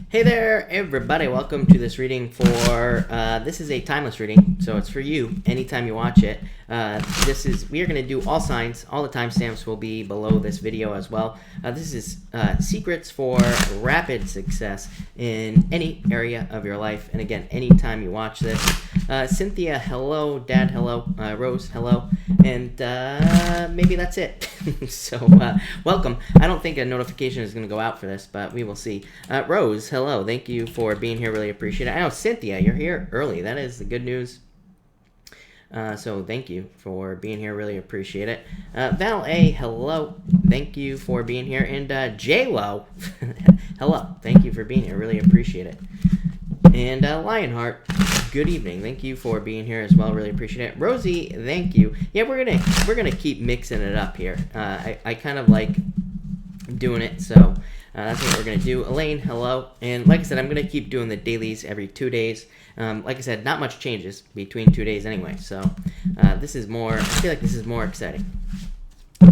Hey there, everybody. Welcome to this reading for, this is a timeless reading, so it's for you anytime you watch it. We are going to do all signs. All the timestamps will be below this video as well. This is secrets for rapid success in any area of your life. And again, anytime you watch this. Cynthia, hello. Dad, hello. Rose, hello. And maybe that's it. So, welcome. I don't think a notification is going to go out for this, but we will see. Rose, hello. Thank you for being here. Really appreciate it. I know, Cynthia, you're here early. That is the good news. So thank you for being here. Really appreciate it. Val A, hello. Thank you for being here. And J-Lo, hello. Thank you for being here. Really appreciate it. And Lionheart, good evening. Thank you for being here as well. Really appreciate it. Rosie, thank you. Yeah, we're gonna keep mixing it up here. I kind of like doing it, so that's what we're gonna do. Elaine, hello. And like I said, I'm gonna keep doing the dailies every 2 days. Like I said, not much changes between 2 days anyway. So this is more. I feel like this is more exciting,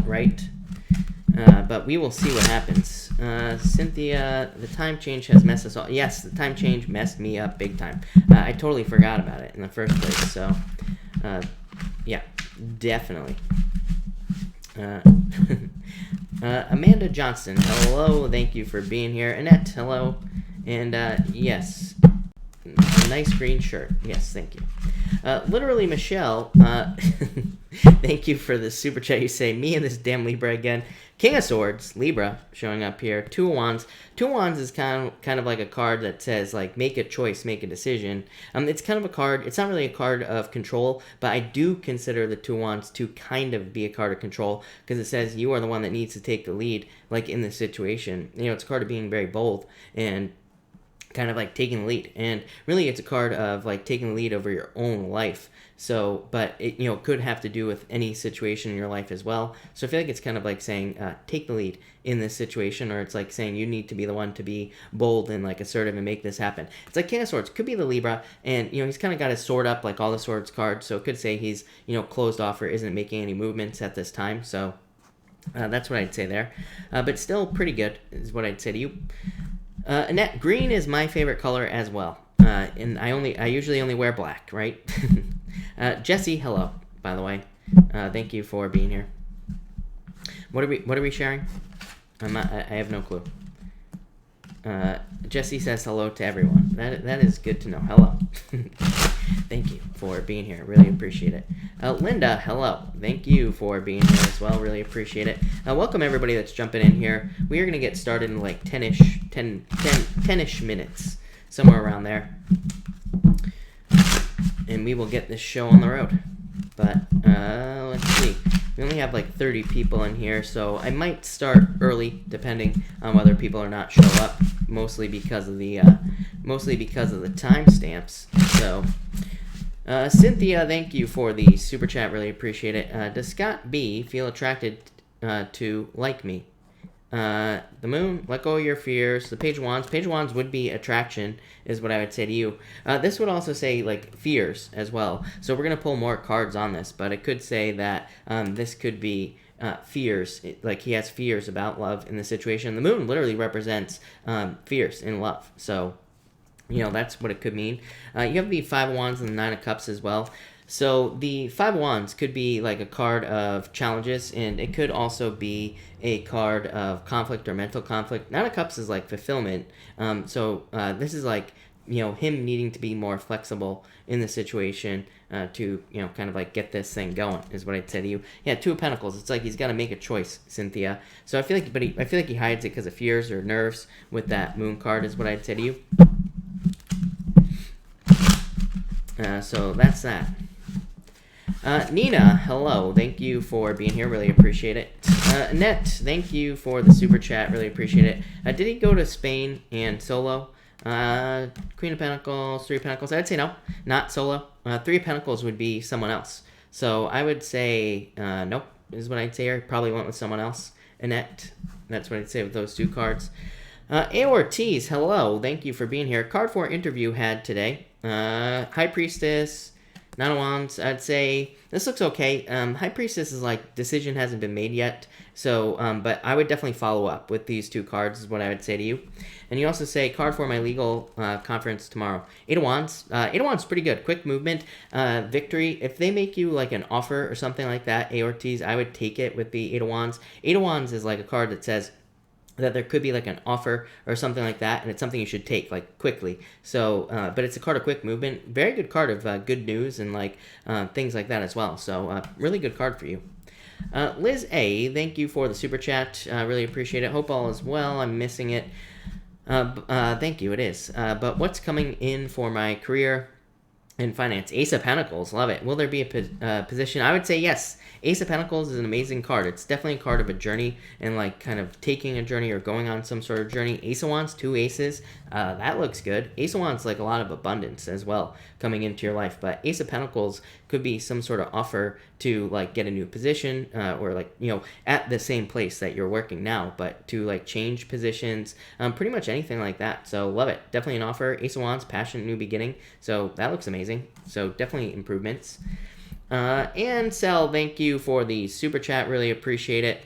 right? But we will see what happens. Cynthia, the time change has messed us all. Yes, the time change messed me up big time. I totally forgot about it in the first place. So, yeah, definitely. Amanda Johnston, hello. Thank you for being here. Annette, hello. And yes, a nice green shirt. Yes, thank you. Literally, Michelle, thank you for the super chat. You say, me and this damn Libra again. King of Swords, Libra, showing up here. Two of Wands. Two of Wands is kind of like a card that says, like, make a choice, make a decision. It's kind of a card. It's not really a card of control, but I do consider the Two of Wands to kind of be a card of control because it says you are the one that needs to take the lead, like, in this situation. You know, it's a card of being very bold and kind of like taking the lead, and really it's a card of like taking the lead over your own life. So, but it, you know, could have to do with any situation in your life as well. So I feel like it's kind of like saying take the lead in this situation, or it's like saying you need to be the one to be bold and like assertive and make this happen. It's like King of Swords could be the Libra, and you know he's kind of got his sword up like all the swords cards, so it could say he's, you know, closed off or isn't making any movements at this time. So that's what I'd say there, but still pretty good is what I'd say to you. Annette, green is my favorite color as well, and I usually only wear black, right? Jesse, hello, by the way. Thank you for being here. What are we sharing? I have no clue. Jesse says hello to everyone. That is good to know. Hello. Thank you for being here. Really appreciate it. Linda, hello. Thank you for being here as well. Really appreciate it. Welcome everybody that's jumping in here. We are going to get started in like 10-ish minutes, somewhere around there. And we will get this show on the road. But let's see. We only have like 30 people in here, so I might start early, depending on whether people or not show up. Mostly because of the timestamps. So, Cynthia, thank you for the super chat. Really appreciate it. Does Scott B feel attracted to like me? The Moon, let go of your fears. The Page of Wands. Page of Wands would be attraction, is what I would say to you. This would also say, like, fears as well. So we're going to pull more cards on this, but it could say that this could be fears. Like, he has fears about love in the situation. The Moon literally represents fears in love. So, you know, that's what it could mean. You have the Five of Wands and the Nine of Cups as well. So the Five of Wands could be like a card of challenges, and it could also be a card of conflict or mental conflict. Nine of Cups is like fulfillment. So this is like, you know, him needing to be more flexible in the situation to, you know, kind of like get this thing going is what I'd say to you. Yeah, Two of Pentacles. It's like he's got to make a choice, Cynthia. So I feel like, I feel like he hides it because of fears or nerves with that Moon card is what I'd say to you. So that's that. Nina, hello. Thank you for being here. Really appreciate it. Annette, thank you for the super chat. Really appreciate it. Did he go to Spain and solo? Queen of Pentacles, Three of Pentacles. I'd say no, not solo. Three of Pentacles would be someone else. So I would say nope, is what I'd say. I probably went with someone else. Annette, that's what I'd say with those two cards. A Ortiz, hello. Thank you for being here. Card for interview had today. High Priestess, Nine of Wands, I'd say this looks okay. High Priestess is like decision hasn't been made yet. So, but I would definitely follow up with these two cards is what I would say to you. And you also say card for my legal conference tomorrow. Eight of Wands. Eight of Wands pretty good. Quick movement, victory. If they make you like an offer or something like that, Aortes, I would take it with the Eight of Wands. Eight of Wands is like a card that says that there could be like an offer or something like that, and it's something you should take like quickly. So, but it's a card of quick movement. Very good card of good news and like things like that as well. So, really good card for you. Liz A, thank you for the super chat. Really appreciate it. Hope all is well. I'm missing it. Thank you. It is. But what's coming in for my career and finance? Ace of Pentacles. Love it. Will there be a position? I would say yes. Ace of Pentacles is an amazing card. It's definitely a card of a journey and like kind of taking a journey or going on some sort of journey. Ace of Wands, two aces. That looks good. Ace of Wands like a lot of abundance as well coming into your life. But Ace of Pentacles could be some sort of offer to like get a new position or like, you know, at the same place that you're working now, but to like change positions, pretty much anything like that. So love it. Definitely an offer. Ace of Wands, passion, new beginning. So that looks amazing. So definitely improvements. And Sel, thank you for the super chat. Really appreciate it.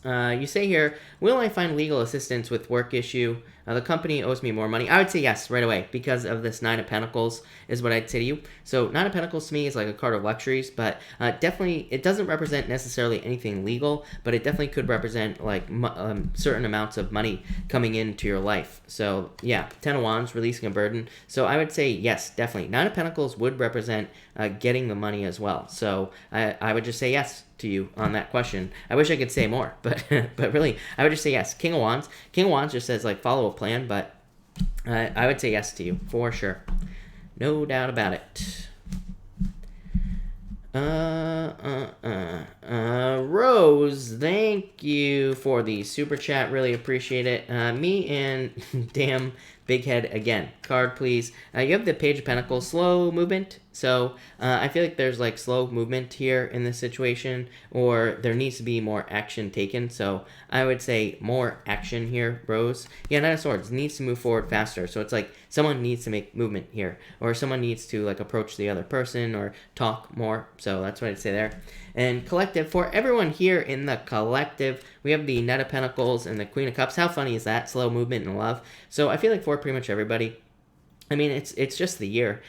You say here, will I find legal assistance with work issue? The company owes me more money. I would say yes right away because of this Nine of Pentacles is what I'd say to you. So Nine of Pentacles to me is like a card of luxuries, but definitely it doesn't represent necessarily anything legal, but it definitely could represent like certain amounts of money coming into your life. So yeah, Ten of Wands, releasing a burden. So I would say yes, definitely. Nine of Pentacles would represent getting the money as well. So I would just say yes to you on that question. I wish I could say more, but but really, I would just say yes. King of Wands. King of Wands just says like follow a plan, but I would say yes to you for sure. No doubt about it. Rose, thank you for the super chat. Really appreciate it. Me and damn big head again. Card, please. You have the Page of Pentacles, slow movement. So I feel like there's like slow movement here in this situation, or there needs to be more action taken. So I would say more action here, Rose. Yeah, Knight of Swords needs to move forward faster. So it's like someone needs to make movement here, or someone needs to like approach the other person or talk more. So that's what I'd say there. And collective, for everyone here in the collective, we have the Knight of Pentacles and the Queen of Cups. How funny is that? Slow movement and love. So I feel like for pretty much everybody, I mean, it's just the year,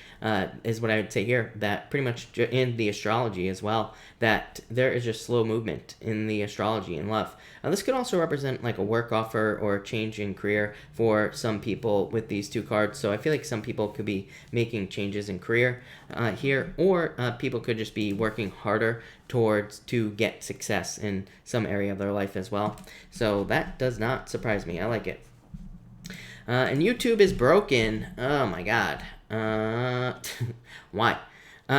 is what I would say here, that pretty much in the astrology as well, that there is just slow movement in the astrology and love. This could also represent like a work offer or a change in career for some people with these two cards. So I feel like some people could be making changes in career here, or people could just be working harder to get success in some area of their life as well. So that does not surprise me. I like it. And YouTube is broken. Oh my god. Why?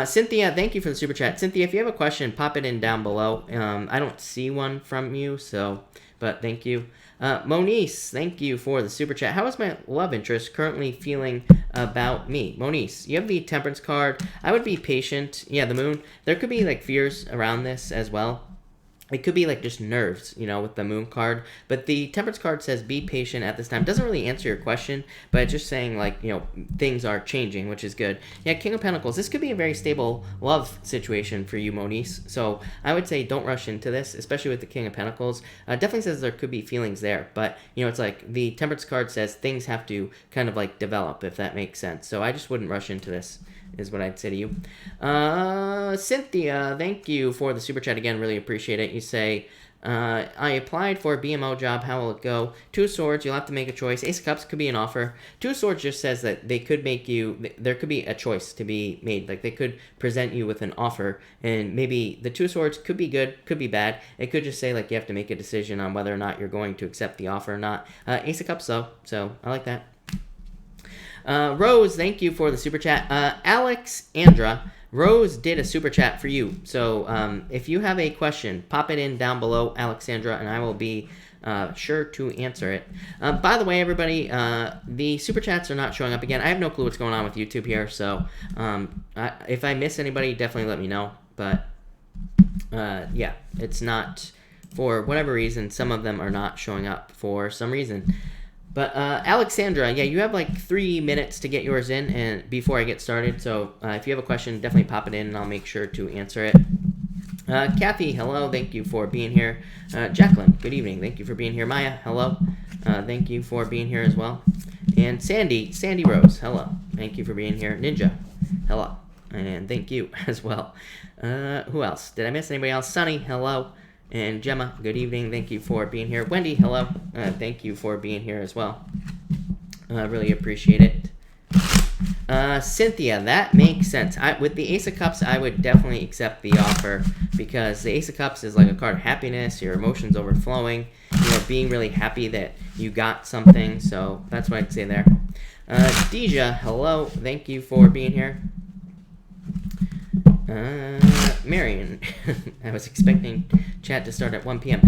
Cynthia, thank you for the super chat. Cynthia, if you have a question, pop it in down below. I don't see one from you, so, but thank you. Monice, thank you for the super chat. How is my love interest currently feeling about me? Monice, you have the Temperance card. I would be patient. Yeah, the Moon. There could be like fears around this as well. It could be like just nerves, you know, with the Moon card. But the Temperance card says be patient at this time. Doesn't really answer your question, but it's just saying like, you know, things are changing, which is good. Yeah, King of Pentacles. This could be a very stable love situation for you, Monice. So I would say don't rush into this, especially with the King of Pentacles. Definitely says there could be feelings there. But, you know, it's like the Temperance card says things have to kind of like develop, if that makes sense. So I just wouldn't rush into this, is what I'd say to you. Cynthia, thank you for the super chat again. Really appreciate it. You say, I applied for a BMO job. How will it go? Two Swords, you'll have to make a choice. Ace of Cups could be an offer. Two Swords just says that they could make you, there could be a choice to be made. Like they could present you with an offer, and maybe the Two Swords could be good, could be bad. It could just say like you have to make a decision on whether or not you're going to accept the offer or not. Ace of Cups though, so I like that. Rose, thank you for the super chat. Alexandra, Rose did a super chat for you. So if you have a question, pop it in down below, Alexandra, and I will be sure to answer it. By the way, everybody, the super chats are not showing up again. I have no clue what's going on with YouTube here, so if I miss anybody, definitely let me know. But yeah, it's not, for whatever reason, some of them are not showing up for some reason. But Alexandra, yeah, you have like 3 minutes to get yours in and before I get started. So if you have a question, definitely pop it in and I'll make sure to answer it. Kathy, hello. Thank you for being here. Jacqueline, good evening. Thank you for being here. Maya, hello. Thank you for being here as well. And Sandy Rose, hello. Thank you for being here. Ninja, hello. And thank you as well. Who else? Did I miss anybody else? Sunny, hello. And Gemma, good evening. Thank you for being here. Wendy, hello. Thank you for being here as well. Really appreciate it. Cynthia, that makes sense. With the Ace of Cups, I would definitely accept the offer because the Ace of Cups is like a card of happiness, your emotions overflowing, being really happy that you got something. So that's what I'd say there. Deja, hello. Thank you for being here. Marion, I was expecting chat to start at 1 p.m.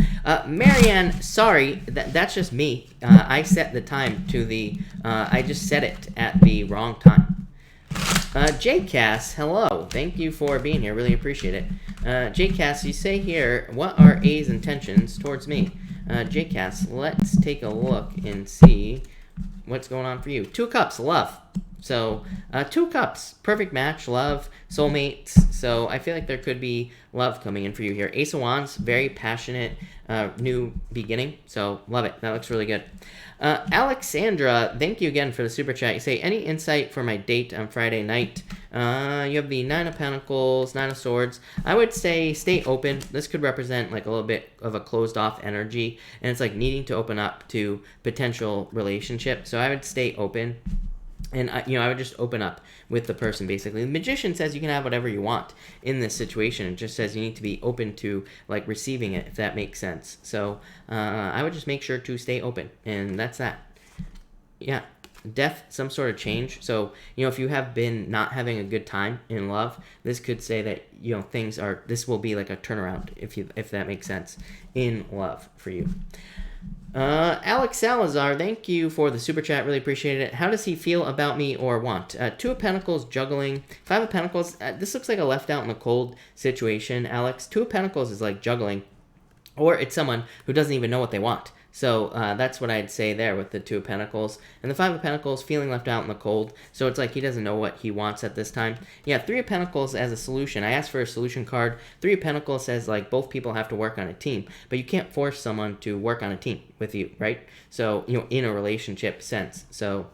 Marianne, sorry, that's just me. I set the time to the, I just set it at the wrong time. JCass, hello. Thank you for being here. Really appreciate it. JCass, you say here, what are A's intentions towards me? JCass, let's take a look and see what's going on for you. 2 cups, love. So, 2 cups, perfect match, love, soulmates. So, I feel like there could be love coming in for you here. Ace of Wands, very passionate, new beginning. So, love it. That looks really good. Alexandra, thank you again for the super chat. You say, any insight for my date on Friday night? You have the 9 of Pentacles, 9 of Swords. I would say stay open. This could represent like a little bit of a closed off energy. And it's like needing to open up to potential relationship. So, I would stay open. And, I would just open up with the person, basically. The Magician says you can have whatever you want in this situation. It just says you need to be open to, like, receiving it, if that makes sense. So, I would just make sure to stay open. And that's that. Yeah. Death, some sort of change. So, if you have been not having a good time in love, this could say that, this will be like a turnaround, if that makes sense, in love for you. Alex Salazar, thank you for the super chat. Really appreciate it. How does he feel about me or want? 2 of Pentacles, juggling. 5 of Pentacles, this looks like a left out in the cold situation, Alex. 2 of Pentacles is like juggling. Or it's someone who doesn't even know what they want. So that's what I'd say there with the 2 of Pentacles. And the 5 of Pentacles, feeling left out in the cold. So it's like he doesn't know what he wants at this time. Yeah, 3 of Pentacles as a solution. I asked for a solution card. 3 of Pentacles says, like, both people have to work on a team. But you can't force someone to work on a team with you, right? So, in a relationship sense. So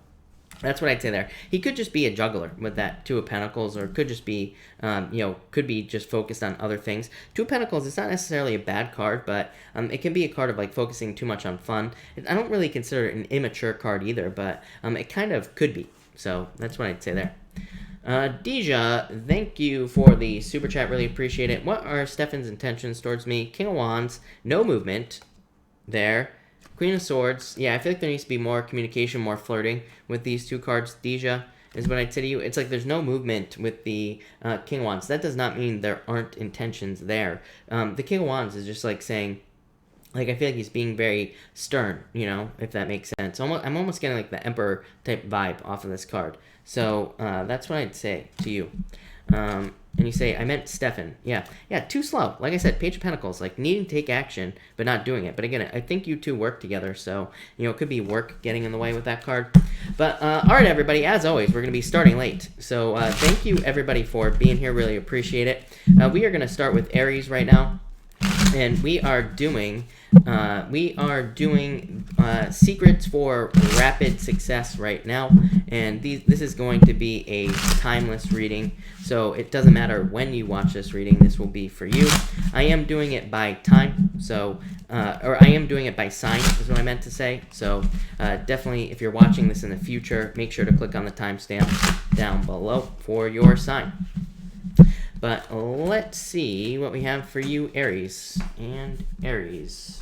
that's what I'd say there. He could just be a juggler with that 2 of Pentacles, or could just be, could be just focused on other things. 2 of Pentacles, it's not necessarily a bad card, but it can be a card of, like, focusing too much on fun. I don't really consider it an immature card either, but it kind of could be. So that's what I'd say there. Deja, thank you for the super chat. Really appreciate it. What are Stefan's intentions towards me? King of Wands, no movement there. Queen of Swords, yeah, I feel like there needs to be more communication, more flirting with these 2 cards. Deja is what I'd say to you. It's like there's no movement with the King of Wands. That does not mean there aren't intentions there. The King of Wands is just like saying, like, I feel like he's being very stern, if that makes sense. I'm almost getting like the Emperor type vibe off of this card. So that's what I'd say to you. And you say, I meant Stefan. Yeah, too slow. Like I said, Page of Pentacles, like needing to take action, but not doing it. But again, I think you two work together, so, it could be work getting in the way with that card. But, all right, everybody, as always, we're going to be starting late. So, thank you, everybody, for being here. Really appreciate it. We are going to start with Aries right now. And we are doing secrets for rapid success right now, and this is going to be a timeless reading, so it doesn't matter when you watch this reading, this will be for you. I am doing it by time, so or I am doing it by sign is what I meant to say. So definitely, if you're watching this in the future, make sure to click on the timestamp down below for your sign. But let's see what we have for you, Aries. And Aries.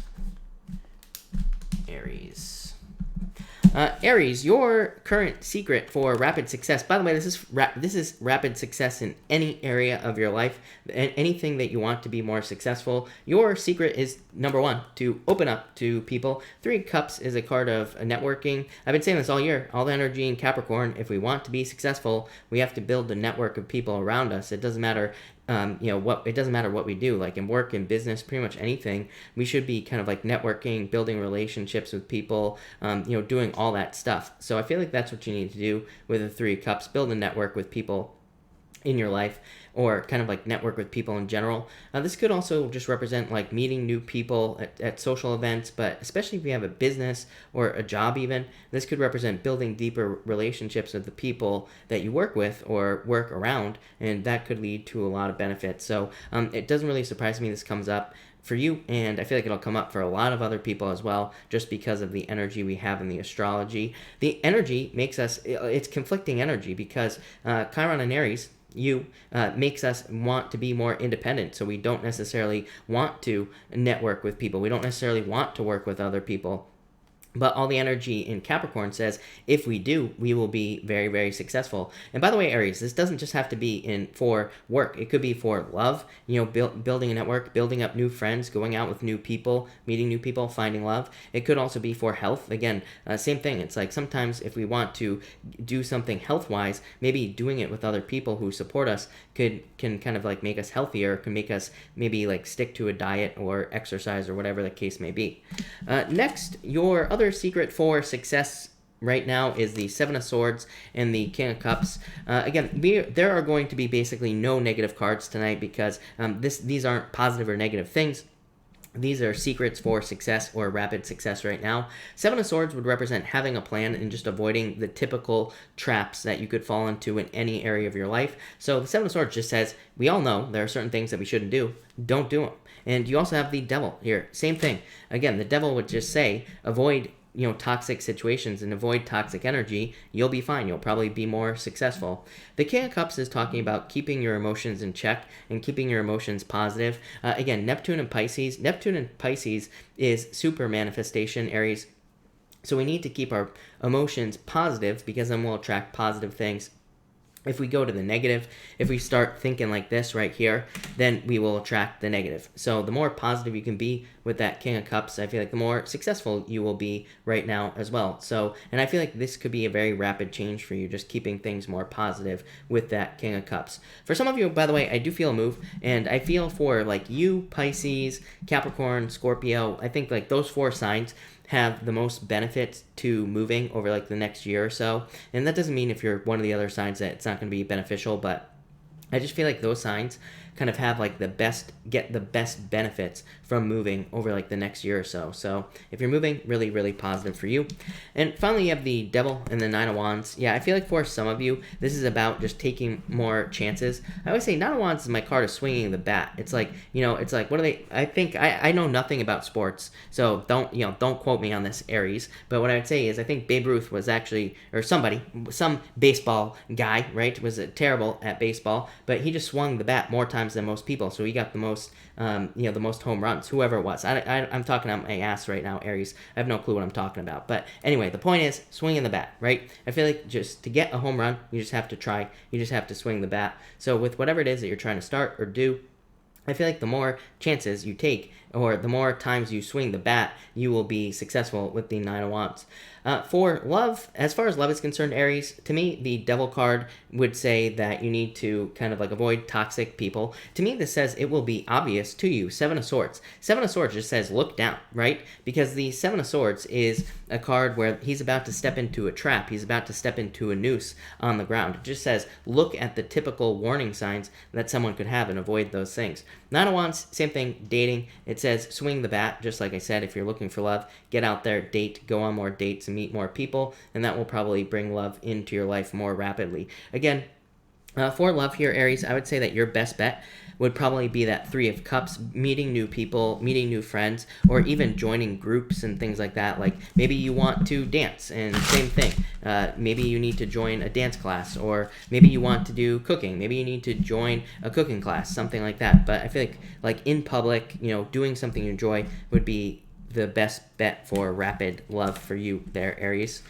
Aries, your current secret for rapid success. By the way, this is rapid success in any area of your life, and anything that you want to be more successful. Your secret is, number 1, to open up to people. 3 of Cups is a card of networking. I've been saying this all year. All the energy in Capricorn. If we want to be successful, we have to build a network of people around us. It doesn't matter it doesn't matter what we do, like in work, in business, pretty much anything, we should be kind of like networking, building relationships with people, doing all that stuff. So I feel like that's what you need to do with the Three of Cups, build a network with people in your life, or kind of like network with people in general. This could also just represent like meeting new people at social events, but especially if you have a business or a job even, this could represent building deeper relationships with the people that you work with or work around, and that could lead to a lot of benefits. So it doesn't really surprise me this comes up for you, and I feel like it'll come up for a lot of other people as well, just because of the energy we have in the astrology. The energy makes us, it's conflicting energy, because Chiron and Aries, makes us want to be more independent. So we don't necessarily want to network with people. We don't necessarily want to work with other people. But all the energy in Capricorn says, if we do, we will be very, very successful. And by the way, Aries, this doesn't just have to be for work. It could be for love, building a network, building up new friends, going out with new people, meeting new people, finding love. It could also be for health. Again, same thing. It's like sometimes if we want to do something health-wise, maybe doing it with other people who support us can kind of like make us healthier, can make us maybe like stick to a diet or exercise or whatever the case may be. Next, your other secret for success right now is the Seven of Swords and the King of Cups. Again, there are going to be basically no negative cards tonight, because these aren't positive or negative things. These are secrets for success or rapid success right now. Seven of Swords would represent having a plan and just avoiding the typical traps that you could fall into in any area of your life. So the Seven of Swords just says, we all know there are certain things that we shouldn't do. Don't do them. And you also have the Devil here. Same thing. Again, the Devil would just say, avoid toxic situations and avoid toxic energy. You'll be fine. You'll probably be more successful. The King of Cups is talking about keeping your emotions in check and keeping your emotions positive. Again, Neptune and Pisces. Neptune and Pisces is super manifestation, Aries. So we need to keep our emotions positive, because then we'll attract positive things. If we go to the negative, if we start thinking like this right here, then we will attract the negative. So the more positive you can be with that King of Cups, I feel like the more successful you will be right now as well. So, and I feel like this could be a very rapid change for you, just keeping things more positive with that King of Cups. For some of you, by the way, I do feel a move, and I feel for like you, Pisces, Capricorn, Scorpio, I think like those 4 signs have the most benefit to moving over like the next year or so. And that doesn't mean if you're one of the other signs that it's not going to be beneficial, but I just feel like those signs kind of have like get the best benefits from moving over like the next year or so. So if you're moving, really, really positive for you. And finally, you have the Devil and the Nine of Wands. Yeah, I feel like for some of you, this is about just taking more chances. I always say Nine of Wands is my card of swinging the bat. It's like, it's like, what are they? I think I know nothing about sports, so don't quote me on this, Aries. But what I would say is I think Babe Ruth was actually, or some baseball guy, right, was terrible at baseball, but he just swung the bat more times than most people, so he got the most the most home runs, whoever it was. I'm talking out my ass right now, Aries. I have no clue what I'm talking about, but anyway, the point is swinging the bat, right? I feel like just to get a home run, you just have to try, you just have to swing the bat. So with whatever it is that you're trying to start or do, I feel like the more chances you take, or the more times you swing the bat, you will be successful with the Nine of Wands. For love, as far as love is concerned, Aries, to me, the Devil card would say that you need to kind of like avoid toxic people. To me, this says it will be obvious to you. Seven of Swords. Seven of Swords just says look down, right? Because the Seven of Swords is a card where he's about to step into a trap. He's about to step into a noose on the ground. It just says look at the typical warning signs that someone could have and avoid those things. Nine of Wands, same thing, dating. It says swing the bat, just like I said. If you're looking for love, get out there, date, go on more dates and meet more people, and that will probably bring love into your life more rapidly. Again, for love here, Aries, I would say that your best bet would probably be that Three of Cups, meeting new people, meeting new friends, or even joining groups and things like that. Like maybe you want to dance, and same thing. Maybe you need to join a dance class, or maybe you want to do cooking. Maybe you need to join a cooking class, something like that. But I feel like in public, doing something you enjoy would be the best bet for rapid love for you there, Aries.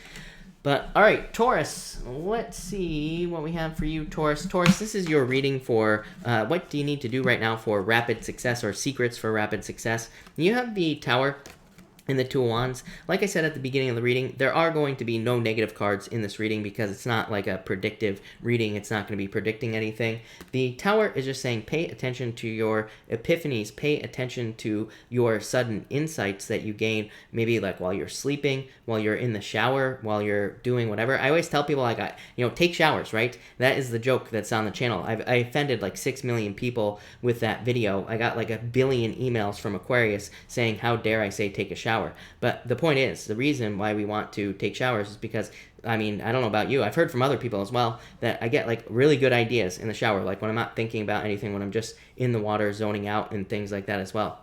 But, all right, Taurus, let's see what we have for you, Taurus. Taurus, this is your reading for what do you need to do right now for rapid success, or secrets for rapid success. You have the Tower in the Two of Wands. Like I said at the beginning of the reading, there are going to be no negative cards in this reading because it's not like a predictive reading. It's not going to be predicting anything. The Tower is just saying pay attention to your epiphanies, pay attention to your sudden insights that you gain, maybe like while you're sleeping, while you're in the shower, while you're doing whatever. I always tell people, like, take showers, right? That is the joke that's on the channel. I offended like 6 million people with that video. I got like 1 billion emails from Aquarius saying, how dare I say take a shower? But the point is, the reason why we want to take showers is because, I mean, I don't know about you, I've heard from other people as well that I get like really good ideas in the shower, like when I'm not thinking about anything, when I'm just in the water zoning out and things like that as well.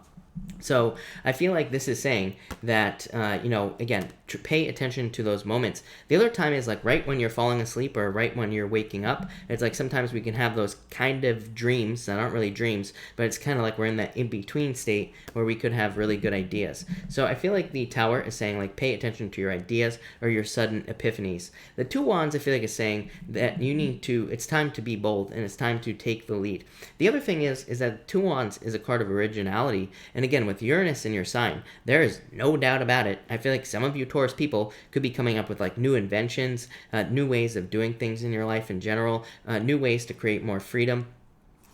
So I feel like this is saying that, again, to pay attention to those moments. The other time is like right when you're falling asleep or right when you're waking up. It's like sometimes we can have those kind of dreams that aren't really dreams, but it's kind of like we're in that in-between state where we could have really good ideas. So I feel like the Tower is saying like pay attention to your ideas or your sudden epiphanies. The Two Wands I feel like is saying that it's time to be bold and it's time to take the lead. The other thing is that Two Wands is a card of originality, and again, with Uranus in your sign, there is no doubt about it. I feel like some of you Taurus people could be coming up with like new inventions, new ways of doing things in your life in general, new ways to create more freedom.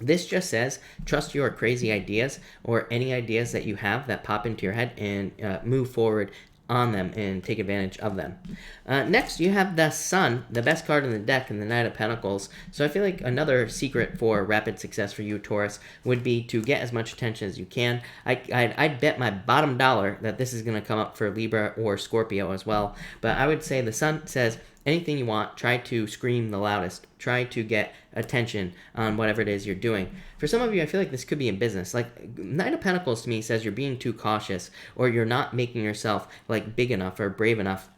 This just says trust your crazy ideas or any ideas that you have that pop into your head and move forward on them and take advantage of them. Next, you have the Sun, the best card in the deck, in the Knight of Pentacles. So I feel like another secret for rapid success for you, Taurus, would be to get as much attention as you can. I'd bet my bottom dollar that this is going to come up for Libra or Scorpio as well. But I would say the Sun says anything you want, try to scream the loudest. Try to get attention on whatever it is you're doing. For some of you, I feel like this could be in business. Like, Knight of Pentacles to me says you're being too cautious or you're not making yourself like big enough or brave enough.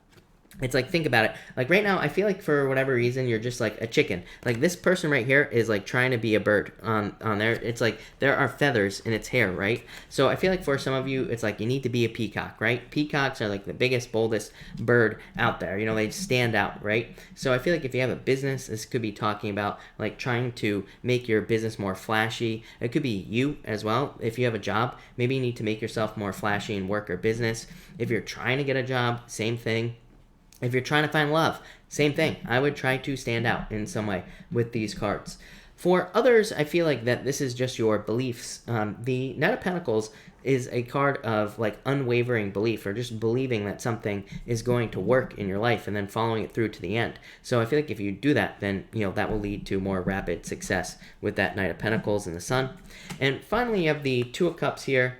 It's like, think about it. Like right now, I feel like for whatever reason, you're just like a chicken. Like this person right here is like trying to be a bird on there. It's like there are feathers in its hair, right? So I feel like for some of you, it's like you need to be a peacock, right? Peacocks are like the biggest, boldest bird out there. They stand out, right? So I feel like if you have a business, this could be talking about like trying to make your business more flashy. It could be you as well. If you have a job, maybe you need to make yourself more flashy in work or business. If you're trying to get a job, same thing. If you're trying to find love, same thing. I would try to stand out in some way with these cards. For others, I feel like that this is just your beliefs. The Knight of Pentacles is a card of like unwavering belief or just believing that something is going to work in your life and then following it through to the end. So I feel like if you do that, then that will lead to more rapid success with that Knight of Pentacles and the Sun. And finally, you have the Two of Cups here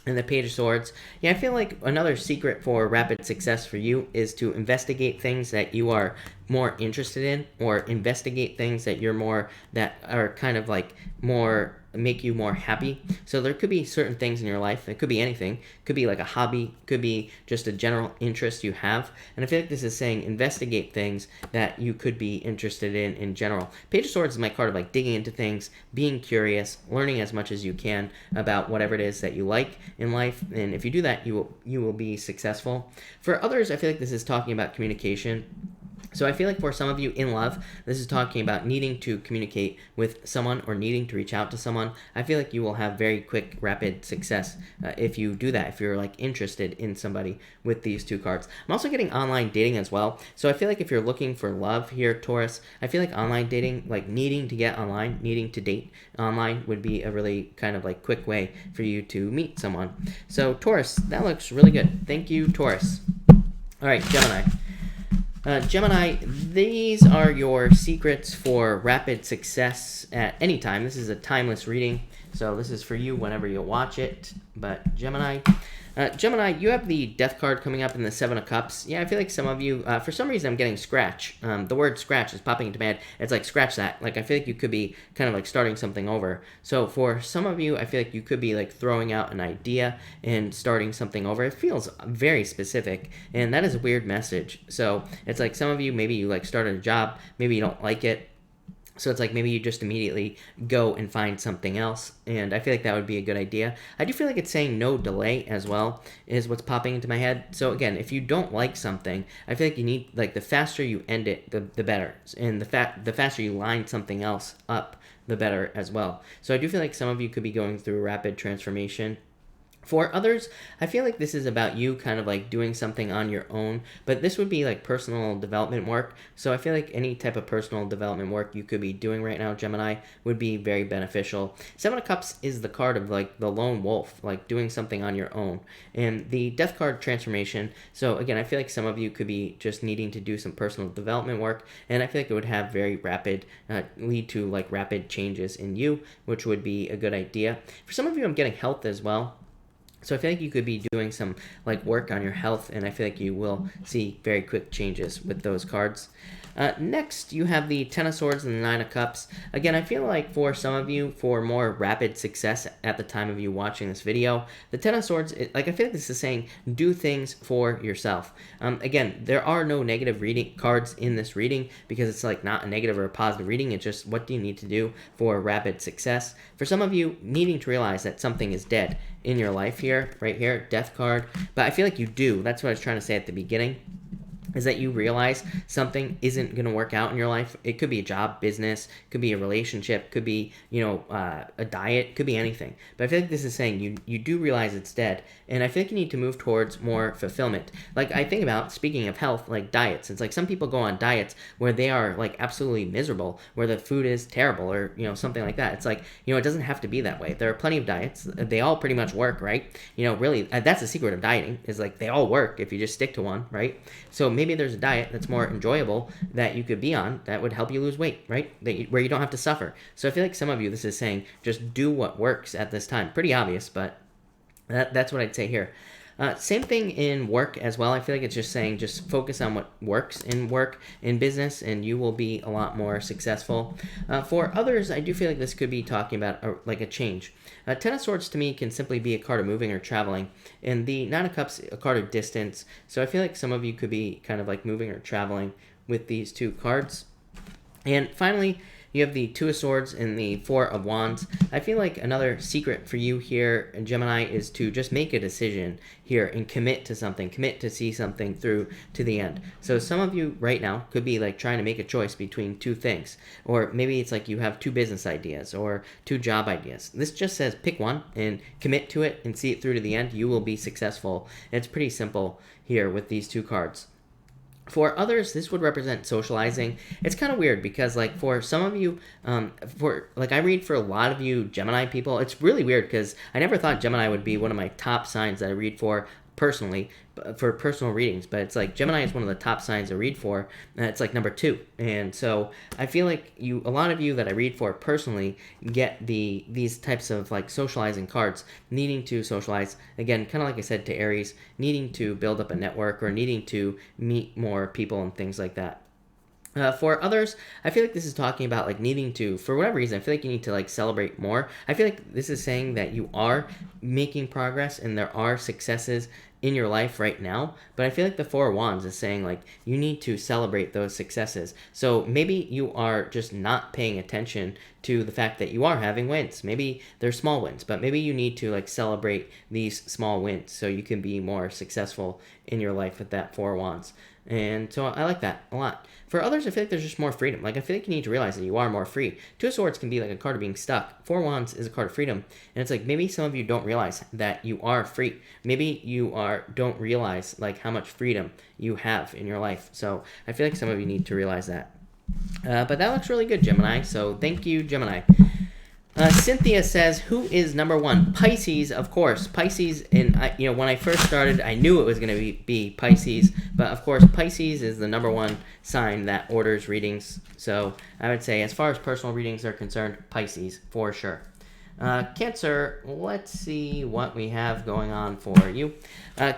and the Page of Swords. Yeah, I feel like another secret for rapid success for you is to investigate things that you are more interested in, or investigate things that are kind of like more make you more happy. So there could be certain things in your life. It could be anything. It could be like a hobby. It could be just a general interest you have. And I feel like this is saying investigate things that you could be interested in general. Page of Swords is my card of like digging into things, being curious, learning as much as you can about whatever it is that you like in life. And if you do that, you will be successful. For others, I feel like this is talking about communication. So I feel like for some of you in love, this is talking about needing to communicate with someone or needing to reach out to someone. I feel like you will have very quick, rapid success if you do that, if you're like interested in somebody with these two cards. I'm also getting online dating as well. So I feel like if you're looking for love here, Taurus, I feel like online dating, like needing to get online, needing to date online would be a really kind of like quick way for you to meet someone. So Taurus, that looks really good. Thank you, Taurus. All right, Gemini. Gemini, these are your secrets for rapid success at any time. This is a timeless reading, so this is for you whenever you watch it. But Gemini, you have the Death card coming up in the Seven of Cups. Yeah, I feel like some of you, for some reason, I'm getting scratch. The word scratch is popping into my head. It's like scratch that. Like I feel like you could be kind of like starting something over. So for some of you, I feel like you could be like throwing out an idea and starting something over. It feels very specific, and that is a weird message. So it's like some of you, maybe you like started a job, maybe you don't like it. So it's like maybe you just immediately go and find something else, and I feel like that would be a good idea. I do feel like it's saying no delay as well is what's popping into my head. So again, if you don't like something, I feel like you need, like, the faster you end it, the better, and the faster you line something else up, the better as well. So I do feel like some of you could be going through a rapid transformation For others, I feel like this is about you kind of like doing something on your own, but this would be like personal development work. So I feel like any type of personal development work you could be doing right now, Gemini, would be very beneficial. Seven of Cups is the card of like the lone wolf, like doing something on your own. And the Death card, transformation. So again, I feel like some of you could be just needing to do some personal development work, and I feel like it would have very rapid, lead to like rapid changes in you, which would be a good idea. For some of you, I'm getting health as well. So I feel like you could be doing some like work on your health, and I feel like you will see very quick changes with those cards. Next, you have the Ten of Swords and the Nine of Cups. Again, I feel like for some of you, for more rapid success at the time of you watching this video, the Ten of Swords, like I feel like this is saying, do things for yourself. Again, there are no negative reading cards in this reading because it's like not a negative or a positive reading. It's just what do you need to do for rapid success. For some of you, needing to realize that something is dead in your life here, right here, Death card. But I feel like you do. That's what I was trying to say at the beginning, is that you realize something isn't going to work out in your life. It could be a job, business, could be a relationship, could be, a diet, could be anything. But I feel like this is saying you do realize it's dead, and I feel like you need to move towards more fulfillment. Like I think about, speaking of health, like diets. It's like some people go on diets where they are like absolutely miserable, where the food is terrible or, something like that. It's like, it doesn't have to be that way. There are plenty of diets. They all pretty much work, right? Really, that's the secret of dieting, is like they all work if you just stick to one, right? So maybe there's a diet that's more enjoyable that you could be on that would help you lose weight, right? Where you don't have to suffer. So I feel like some of you, this is saying just do what works at this time. Pretty obvious, but that's what I'd say here. Same thing in work as well. I feel like it's just saying just focus on what works in work, in business, and you will be a lot more successful. For others, I do feel like this could be talking about a change. Ten of Swords to me can simply be a card of moving or traveling, and the Nine of Cups, a card of distance. So I feel like some of you could be kind of like moving or traveling with these two cards. And finally, you have the Two of Swords and the Four of Wands. I feel like another secret for you here, Gemini, is to just make a decision here and commit to something. Commit to see something through to the end. So some of you right now could be like trying to make a choice between two things. Or maybe it's like you have two business ideas or two job ideas. This just says pick one and commit to it and see it through to the end. You will be successful. And it's pretty simple here with these two cards. For others, this would represent socializing. It's kind of weird because, like, for some of you, I read for a lot of you Gemini people. It's really weird because I never thought Gemini would be one of my top signs that I read for personally, for personal readings. But it's like Gemini is one of the top signs I read for, and it's like number 2. And so I feel like a lot of you that I read for personally get these types of like socializing cards, needing to socialize. Again, kind of like I said to Aries, needing to build up a network or needing to meet more people and things like that. For others, I feel like this is talking about like needing to, for whatever reason, I feel like you need to like celebrate more. I feel like this is saying that you are making progress and there are successes in your life right now, but I feel like the Four of Wands is saying like you need to celebrate those successes. So maybe you are just not paying attention to the fact that you are having wins. Maybe they're small wins, but maybe you need to like celebrate these small wins so you can be more successful in your life with that Four of Wands. And so I like that a lot. For others, I feel like there's just more freedom. Like I feel like you need to realize that you are more free. Two of Swords can be like a card of being stuck. Four of Wands is a card of freedom. And it's like maybe some of you don't realize that you are free. Maybe you don't realize like how much freedom you have in your life. So I feel like some of you need to realize that. But that looks really good, Gemini. So thank you, Gemini. Cynthia says, who is number 1? Pisces, of course. Pisces, and when I first started, I knew it was going to be Pisces. But of course, Pisces is the number 1 sign that orders readings. So I would say, as far as personal readings are concerned, Pisces, for sure. Cancer, let's see what we have going on for you.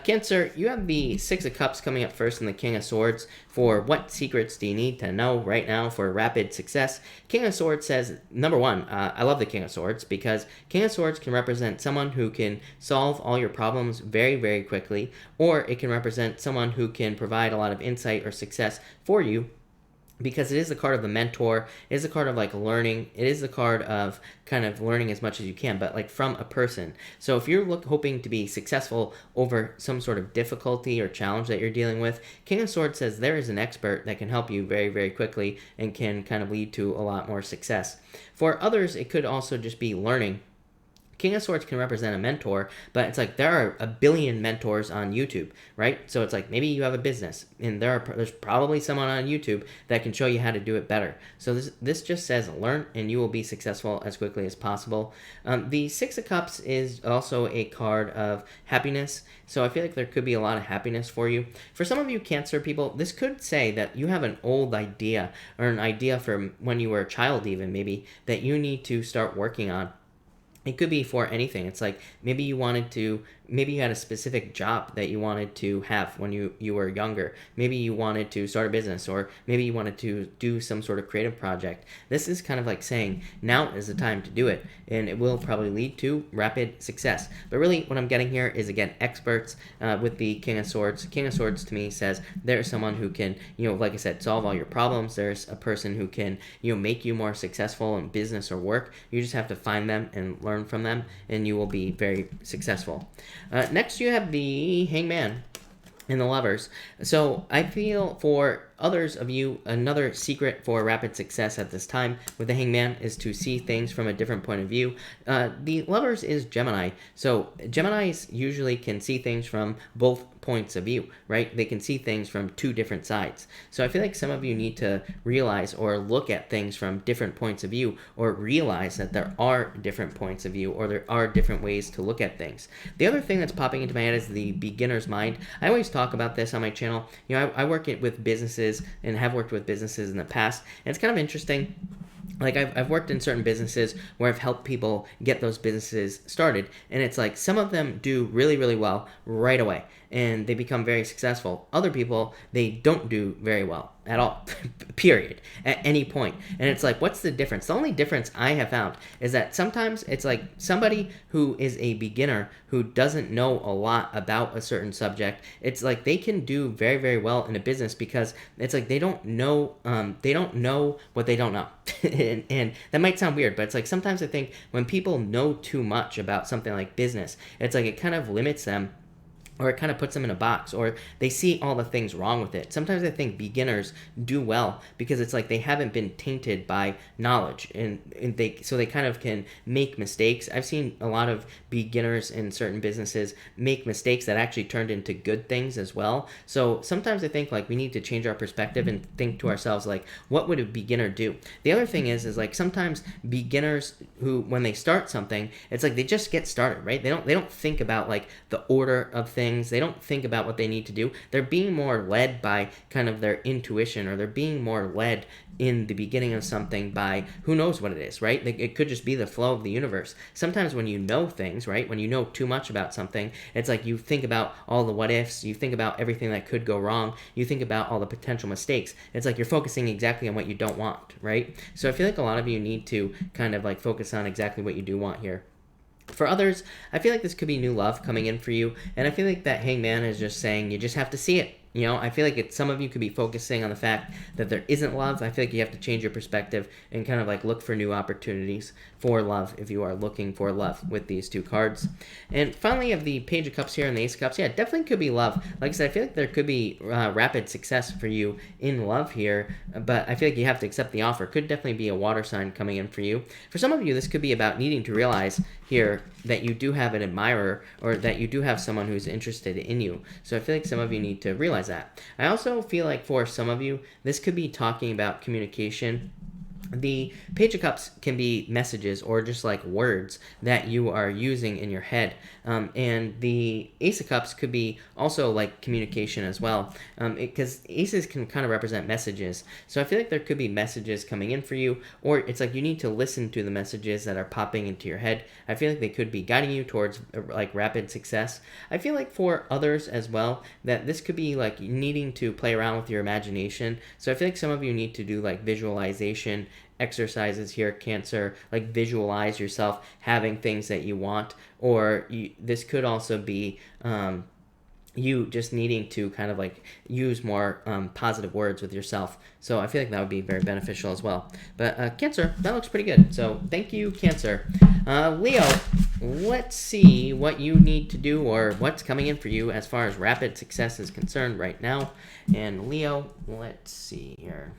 Cancer, you have the Six of Cups coming up first and the King of Swords. For what secrets do you need to know right now for rapid success? King of Swords says, number 1, I love the King of Swords because King of Swords can represent someone who can solve all your problems very, very quickly, or it can represent someone who can provide a lot of insight or success for you. Because it is the card of the mentor, it is the card of like learning, it is the card of kind of learning as much as you can, but like from a person. So if you're hoping to be successful over some sort of difficulty or challenge that you're dealing with, King of Swords says there is an expert that can help you very, very quickly and can kind of lead to a lot more success. For others, it could also just be learning. King of Swords can represent a mentor, but it's like there are a billion mentors on YouTube, right? So it's like maybe you have a business, and there's probably someone on YouTube that can show you how to do it better. So this just says learn, and you will be successful as quickly as possible. The Six of Cups is also a card of happiness, so I feel like there could be a lot of happiness for you. For some of you Cancer people, this could say that you have an old idea, or an idea from when you were a child even, maybe, that you need to start working on. It could be for anything. It's like maybe you had a specific job that you wanted to have when you were younger. Maybe you wanted to start a business, or maybe you wanted to do some sort of creative project. This is kind of like saying now is the time to do it, and it will probably lead to rapid success. But really what I'm getting here is, again, experts with the King of Swords. King of Swords to me says there's someone who can, like I said, solve all your problems. There's a person who can, make you more successful in business or work. You just have to find them and learn from them, and you will be very successful. Next, you have the Hangman and the Lovers. So I feel for others of you, another secret for rapid success at this time with the Hangman is to see things from a different point of view. The Lovers is Gemini. So Geminis usually can see things from both points of view, right? They can see things from two different sides. So I feel like some of you need to realize or look at things from different points of view, or realize that there are different points of view, or there are different ways to look at things. The other thing that's popping into my head is the beginner's mind. I always talk about this on my channel. I work with businesses and have worked with businesses in the past, and it's kind of interesting. Like I've worked in certain businesses where I've helped people get those businesses started, and it's like some of them do really, really well right away, and they become very successful. Other people, they don't do very well at all, period, at any point. And it's like, what's the difference? The only difference I have found is that sometimes it's like somebody who is a beginner who doesn't know a lot about a certain subject, it's like they can do very, very well in a business because it's like they don't know what they don't know. and that might sound weird, but it's like sometimes I think when people know too much about something like business, it's like it kind of limits them, or it kind of puts them in a box, or they see all the things wrong with it. Sometimes I think beginners do well because it's like they haven't been tainted by knowledge, and they kind of can make mistakes. I've seen a lot of beginners in certain businesses make mistakes that actually turned into good things as well. So sometimes I think like we need to change our perspective and think to ourselves like, what would a beginner do? The other thing is like sometimes beginners who, when they start something, it's like they just get started, right? They don't think about like the order of things. They don't think about what they need to do. They're being more led by kind of their intuition, or they're being more led in the beginning of something by who knows what it is, right? It could just be the flow of the universe. Sometimes when you know things, right, when you know too much about something, it's like you think about all the what ifs, you think about everything that could go wrong, you think about all the potential mistakes. It's like you're focusing exactly on what you don't want, right? So I feel like a lot of you need to kind of like focus on exactly what you do want here. For others, I feel like this could be new love coming in for you, and I feel like that Hangman is just saying you just have to see it. I feel like some of you could be focusing on the fact that there isn't love. I feel like you have to change your perspective and kind of like look for new opportunities for love if you are looking for love with these two cards. And finally, you have the Page of Cups here and the Ace of Cups. Yeah, definitely could be love. Like I said, I feel like there could be rapid success for you in love here, but I feel like you have to accept the offer. Could definitely be a water sign coming in for you. For some of you, this could be about needing to realize here that you do have an admirer, or that you do have someone who's interested in you. So I feel like some of you need to realize that. I also feel like for some of you, this could be talking about communication. The Page of Cups can be messages or just like words that you are using in your head. And the Ace of Cups could be also like communication as well, because aces can kind of represent messages. So I feel like there could be messages coming in for you, or it's like you need to listen to the messages that are popping into your head. I feel like they could be guiding you towards like rapid success. I feel like for others as well, that this could be like needing to play around with your imagination. So I feel like some of you need to do like visualization exercises here, Cancer, like visualize yourself having things that you want, or this could also be you just needing to kind of like use more positive words with yourself. So I feel like that would be very beneficial as well. But Cancer, that looks pretty good. So thank you, Cancer. Leo, let's see what you need to do or what's coming in for you as far as rapid success is concerned right now. And Leo, let's see here.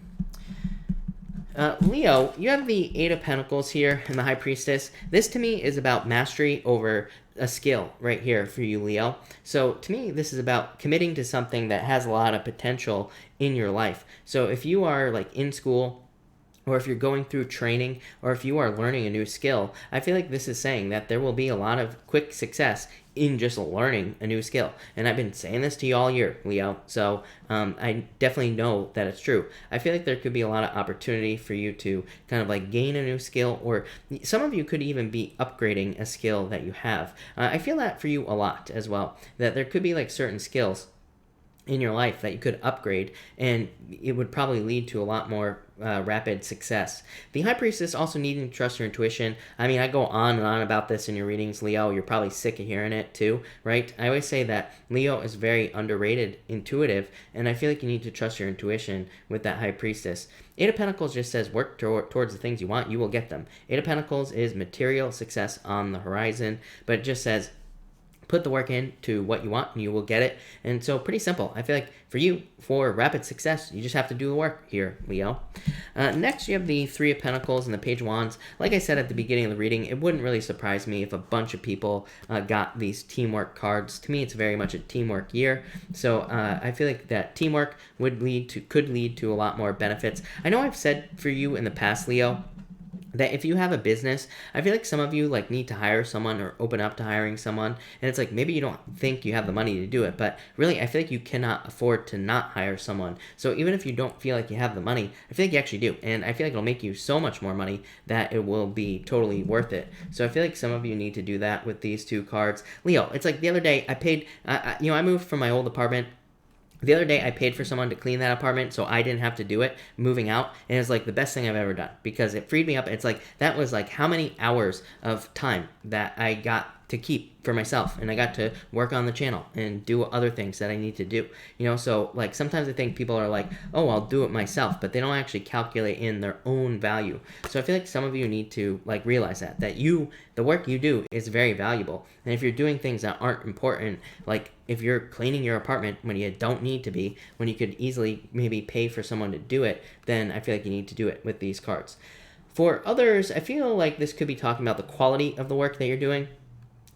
Leo, you have the Eight of Pentacles here and the High Priestess. This to me is about mastery over a skill right here for you, Leo. So to me, this is about committing to something that has a lot of potential in your life. So if you are like in school, or if you're going through training, or if you are learning a new skill, I feel like this is saying that there will be a lot of quick success in just learning a new skill. And I've been saying this to you all year, Leo, so I definitely know that it's true. I feel like there could be a lot of opportunity for you to kind of like gain a new skill, or some of you could even be upgrading a skill that you have. I feel that for you a lot as well, that there could be like certain skills in your life that you could upgrade, and it would probably lead to a lot more rapid success. The High Priestess also needing to trust your intuition. I mean, I go on and on about this in your readings, Leo. You're probably sick of hearing it too, right? I always say that Leo is very underrated, intuitive, and I feel like you need to trust your intuition with that High Priestess. Eight of Pentacles just says work towards the things you want, you will get them. Eight of Pentacles is material success on the horizon, but it just says put the work in to what you want and you will get it. And so pretty simple. I feel like for you, for rapid success, you just have to do the work here, Leo. Next, you have the Three of Pentacles and the Page of Wands. Like I said at the beginning of the reading, it wouldn't really surprise me if a bunch of people got these teamwork cards. To me, it's very much a teamwork year. So I feel like that teamwork could lead to a lot more benefits. I know I've said for you in the past, Leo, that if you have a business, I feel like some of you like need to hire someone or open up to hiring someone, and it's like maybe you don't think you have the money to do it, but really I feel like you cannot afford to not hire someone. So even if you don't feel like you have the money, I feel like you actually do, and I feel like it'll make you so much more money that it will be totally worth it. So I feel like some of you need to do that with these two cards. Leo, it's like the other day I paid, I moved from my old apartment. The other day, I paid for someone to clean that apartment, so I didn't have to do it moving out, and it's like the best thing I've ever done because it freed me up. It's like that was like how many hours of time that I got to keep for myself, and I got to work on the channel and do other things that I need to do, so like sometimes I think people are like, oh, I'll do it myself, but they don't actually calculate in their own value. So I feel like some of you need to like realize that the work you do is very valuable, and if you're doing things that aren't important, like if you're cleaning your apartment when you don't need to be, when you could easily maybe pay for someone to do it, then I feel like you need to do it with these cards. For others, I feel like this could be talking about the quality of the work that you're doing.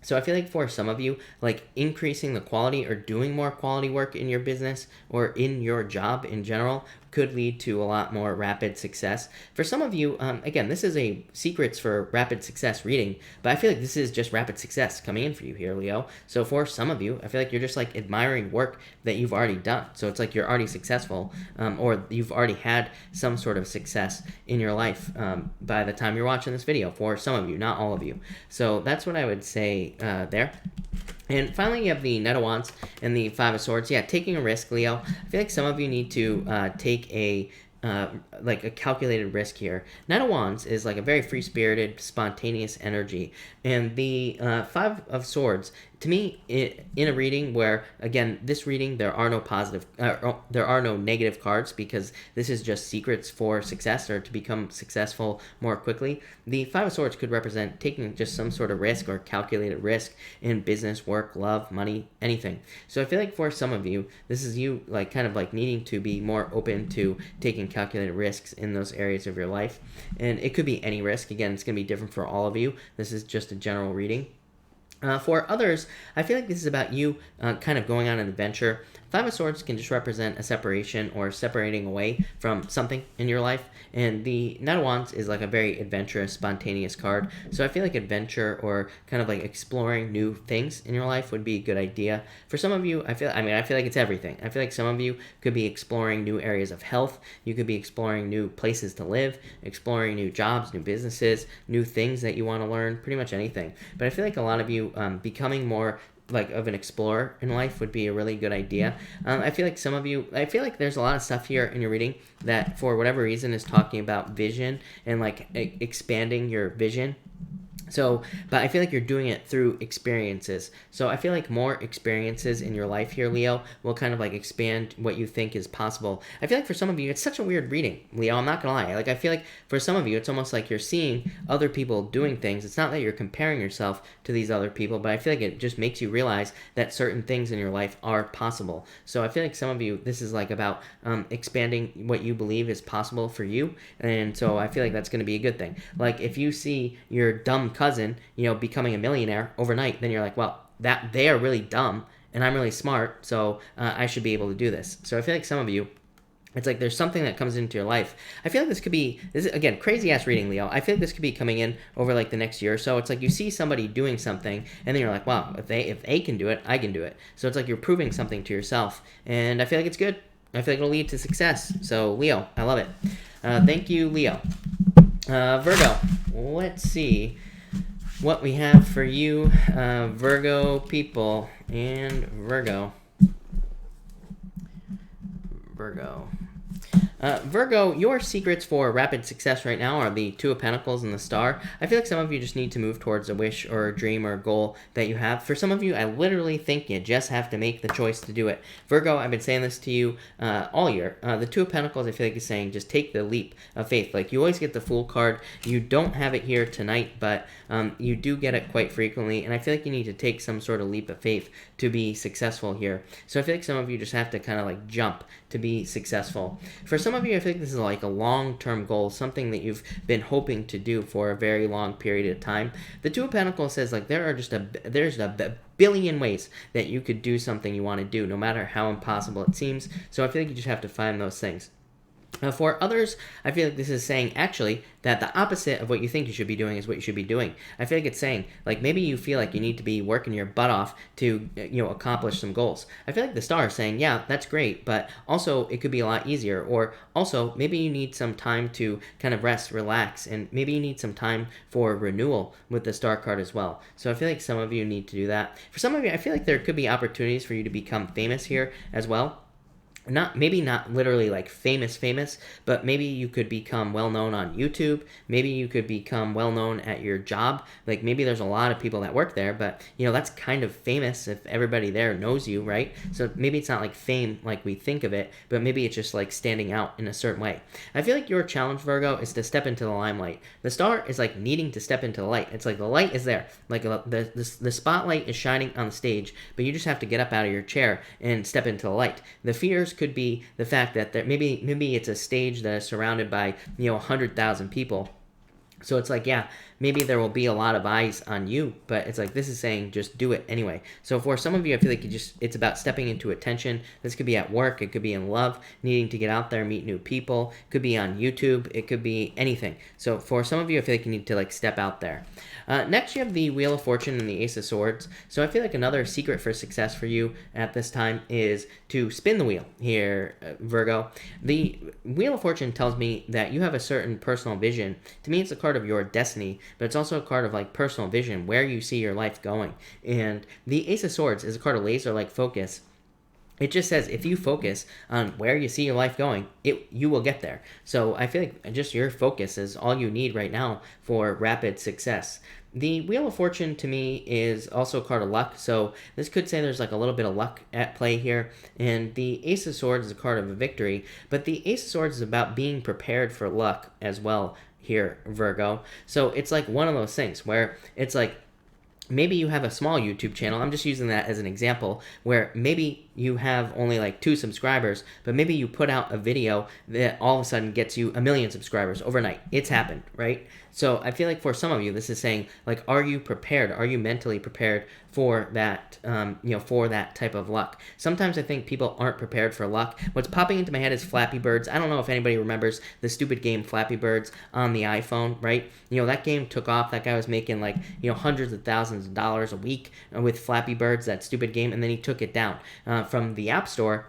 So I feel like for some of you, like increasing the quality or doing more quality work in your business or in your job in general could lead to a lot more rapid success. For some of you, again, this is a secrets for rapid success reading, but I feel like this is just rapid success coming in for you here, Leo. So for some of you, I feel like you're just like admiring work that you've already done. So it's like you're already successful, or you've already had some sort of success in your life by the time you're watching this video, for some of you, not all of you. So that's what I would say there. And finally, you have the Knight of Wands and the Five of Swords. Yeah, taking a risk, Leo. I feel like some of you need to take a calculated risk here. Knight of Wands is like a very free-spirited, spontaneous energy. And the Five of Swords, to me, in a reading where, again, this reading, there are no negative cards because this is just secrets for success or to become successful more quickly. The Five of Swords could represent taking just some sort of risk or calculated risk in business, work, love, money, anything. So I feel like for some of you, this is you like kind of like needing to be more open to taking calculated risks in those areas of your life. And it could be any risk. Again, it's going to be different for all of you. This is just a general reading. For others, I feel like this is about you kind of going on an adventure. Five of Swords can just represent a separation or separating away from something in your life. And the Knight of Wands is like a very adventurous, spontaneous card. So I feel like adventure or kind of like exploring new things in your life would be a good idea. For some of you, I feel like it's everything. I feel like some of you could be exploring new areas of health. You could be exploring new places to live, exploring new jobs, new businesses, new things that you want to learn, pretty much anything. But I feel like a lot of you becoming more like of an explorer in life would be a really good idea. I feel like some of you, I feel like there's a lot of stuff here in your reading that for whatever reason is talking about vision and like expanding your vision. So, but I feel like you're doing it through experiences. So I feel like more experiences in your life here, Leo, will kind of like expand what you think is possible. I feel like for some of you, it's such a weird reading, Leo. I'm not gonna lie. Like I feel like for some of you, it's almost like you're seeing other people doing things. It's not that you're comparing yourself to these other people, but I feel like it just makes you realize that certain things in your life are possible. So I feel like some of you, this is like about expanding what you believe is possible for you. And so I feel like that's going to be a good thing. Like if you see your dumb cousin, becoming a millionaire overnight, then you're like, well, that they are really dumb and I'm really smart, so I should be able to do this. So I feel like some of you, it's like there's something that comes into your life. I feel like this is, again, crazy ass reading, Leo. I feel like this could be coming in over like the next year or so. It's like you see somebody doing something and then you're like, wow, if they can do it, I can do it. So it's like you're proving something to yourself. And I feel like it's good. I feel like it'll lead to success. So Leo, I love it. Thank you, Leo. Virgo, let's see what we have for you, Virgo people, and Virgo. Virgo, your secrets for rapid success right now are the Two of Pentacles and the Star. I feel like some of you just need to move towards a wish or a dream or a goal that you have. For some of you, I literally think you just have to make the choice to do it. Virgo, I've been saying this to you all year. The Two of Pentacles, I feel like is saying just take the leap of faith. Like you always get the Fool card. You don't have it here tonight, but you do get it quite frequently. And I feel like you need to take some sort of leap of faith to be successful here. So I feel like some of you just have to kind of like jump to be successful. For some of you, I think this is like a long-term goal, something that you've been hoping to do for a very long period of time. The Two of Pentacles says like there's a billion ways that you could do something you want to do, no matter how impossible it seems. So I feel like you just have to find those things. For others, I feel like this is saying actually that the opposite of what you think you should be doing is what you should be doing. I feel like it's saying like maybe you feel like you need to be working your butt off to accomplish some goals. I feel like the Star is saying, yeah, that's great, but also it could be a lot easier. Or also maybe you need some time to kind of rest, relax, and maybe you need some time for renewal with the Star card as well. So I feel like some of you need to do that. For some of you, I feel like there could be opportunities for you to become famous here as well. Maybe not literally like famous, but maybe you could become well-known on YouTube. Maybe you could become well-known at your job. Like maybe there's a lot of people that work there, but that's kind of famous if everybody there knows you, right? So maybe it's not like fame like we think of it, but maybe it's just like standing out in a certain way. I feel like your challenge, Virgo, is to step into the limelight. The Star is like needing to step into the light. It's like the light is there. Like the spotlight is shining on the stage, but you just have to get up out of your chair and step into the light. The fears could be the fact that maybe it's a stage that is surrounded by 100,000 people. So it's like, yeah, maybe there will be a lot of eyes on you, but it's like this is saying just do it anyway. So for some of you, I feel like it's about stepping into attention. This could be at work, it could be in love, needing to get out there, meet new people. It could be on YouTube, it could be anything. So for some of you, I feel like you need to like step out there. Next, you have the Wheel of Fortune and the Ace of Swords. So I feel like another secret for success for you at this time is to spin the wheel here, Virgo. The Wheel of Fortune tells me that you have a certain personal vision. To me, it's a card of your destiny, but it's also a card of like personal vision, where you see your life going. And the Ace of Swords is a card of laser-like focus. It just says if you focus on where you see your life going, you will get there. So I feel like just your focus is all you need right now for rapid success. The Wheel of Fortune to me is also a card of luck, so this could say there's like a little bit of luck at play here. And the Ace of Swords is a card of a victory, but the Ace of Swords is about being prepared for luck as well here, Virgo. So it's like one of those things where it's like maybe you have a small YouTube channel. I'm just using that as an example where maybe you have only like 2 subscribers, but maybe you put out a video that all of a sudden gets you 1 million subscribers overnight. It's happened, right? So I feel like for some of you, this is saying like, are you prepared? Are you mentally prepared for that, for that type of luck? Sometimes I think people aren't prepared for luck. What's popping into my head is Flappy Birds. I don't know if anybody remembers the stupid game Flappy Birds on the iPhone, right? That game took off. That guy was making like, hundreds of thousands of dollars a week with Flappy Birds, that stupid game, and then he took it down from the App Store.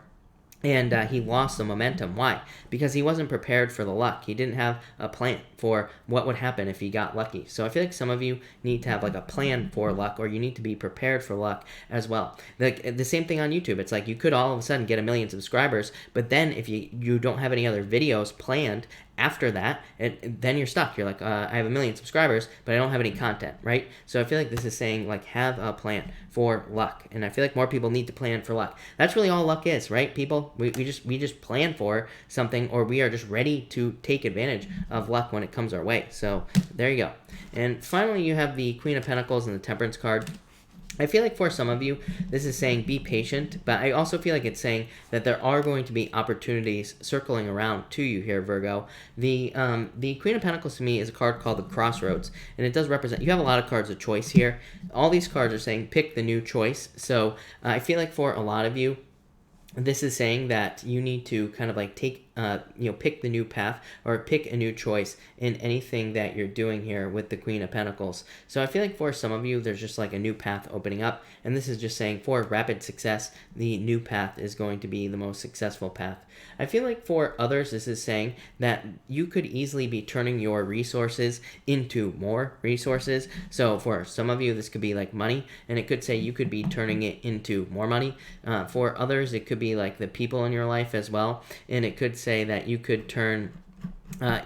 And he lost the momentum. Why? Because he wasn't prepared for the luck. He didn't have a plan for what would happen if he got lucky. So I feel like some of you need to have like a plan for luck, or you need to be prepared for luck as well. Like the same thing on YouTube. It's like you could all of a sudden get 1 million subscribers, but then if you don't have any other videos planned after that, then you're stuck. You're like, I have 1 million subscribers, but I don't have any content, right? So I feel like this is saying, like, have a plan for luck. And I feel like more people need to plan for luck. That's really all luck is, right, people? We just plan for something, or we are just ready to take advantage of luck when it comes our way. So there you go. And finally, you have the Queen of Pentacles and the Temperance card. I feel like for some of you, this is saying be patient, but I also feel like it's saying that there are going to be opportunities circling around to you here, Virgo. The Queen of Pentacles to me is a card called the Crossroads, and it does represent, you have a lot of cards of choice here. All these cards are saying pick the new choice. So I feel like for a lot of you, this is saying that you need to kind of like take, pick the new path or pick a new choice in anything that you're doing here with the Queen of Pentacles. So I feel like for some of you, there's just like a new path opening up. And this is just saying for rapid success, the new path is going to be the most successful path. I feel like for others, this is saying that you could easily be turning your resources into more resources. So for some of you, this could be like money, and it could say you could be turning it into more money. For others, it could be like the people in your life as well, and it could say that you could turn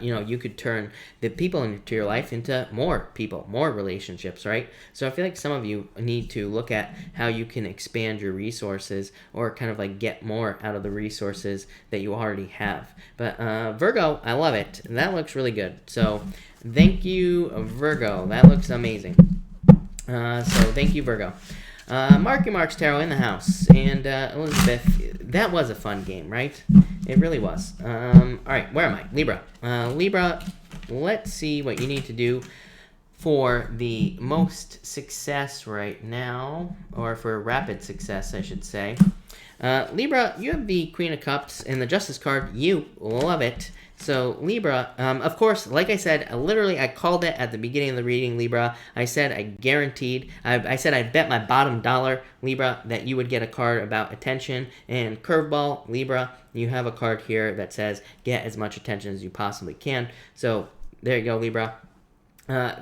you could turn the people into your life into more people, more relationships, right? So I feel like some of you need to look at how you can expand your resources or kind of like get more out of the resources that you already have. But Virgo, I love it. That looks really good. So thank you, Virgo. That looks amazing. So thank you, Virgo. Marky Marks Tarot in the house. And Elizabeth, that was a fun game, right? It really was. All right, where am I? Libra. Libra, let's see what you need to do for the most success right now, or for rapid success, I should say. Libra, you have the Queen of Cups and the Justice card. You love it. So Libra, of course, like I said, I called it at the beginning of the reading, Libra. I said I guaranteed, I said I'd bet my bottom dollar, Libra, that you would get a card about attention. And curveball, Libra, you have a card here that says get as much attention as you possibly can. So there you go, Libra.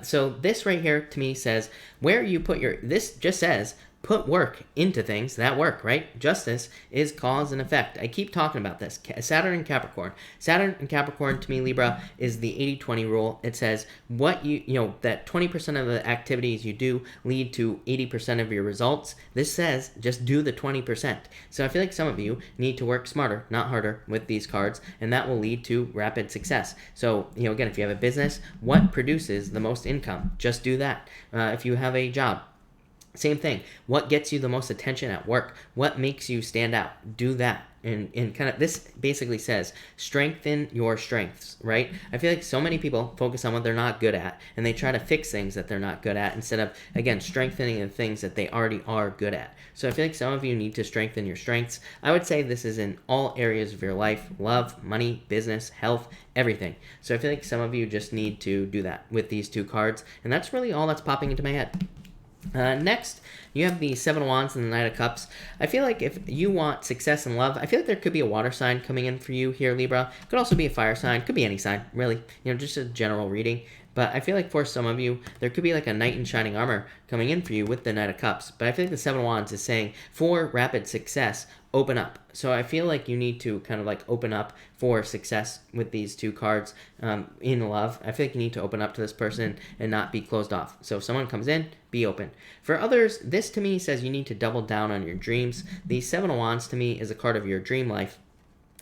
So this right here to me says where you put this just says put work into things that work, right? Justice is cause and effect. I keep talking about this. Saturn and Capricorn. Saturn and Capricorn to me, Libra, is the 80-20 rule. It says what that 20% of the activities you do lead to 80% of your results. This says just do the 20%. So I feel like some of you need to work smarter, not harder, with these cards, and that will lead to rapid success. So, again, if you have a business, what produces the most income? Just do that. If you have a job, same thing. What gets you the most attention at work? What makes you stand out? Do that. And kind of this basically says strengthen your strengths, right? I feel like so many people focus on what they're not good at, and they try to fix things that they're not good at instead of, again, strengthening the things that they already are good at. So I feel like some of you need to strengthen your strengths. I would say this is in all areas of your life: love, money, business, health, everything. So I feel like some of you just need to do that with these two cards, and that's really all that's popping into my head. Next, you have the Seven of Wands and the Knight of Cups. I feel like if you want success in love, I feel like there could be a water sign coming in for you here, Libra. Could also be a fire sign. Could be any sign, really. Just a general reading. But I feel like for some of you, there could be like a knight in shining armor coming in for you with the Knight of Cups. But I feel like the Seven of Wands is saying, for rapid success, open up. So I feel like you need to kind of like open up for success with these two cards in love. I feel like you need to open up to this person and not be closed off. So if someone comes in, be open. For others, this to me says you need to double down on your dreams. The Seven of Wands to me is a card of your dream life.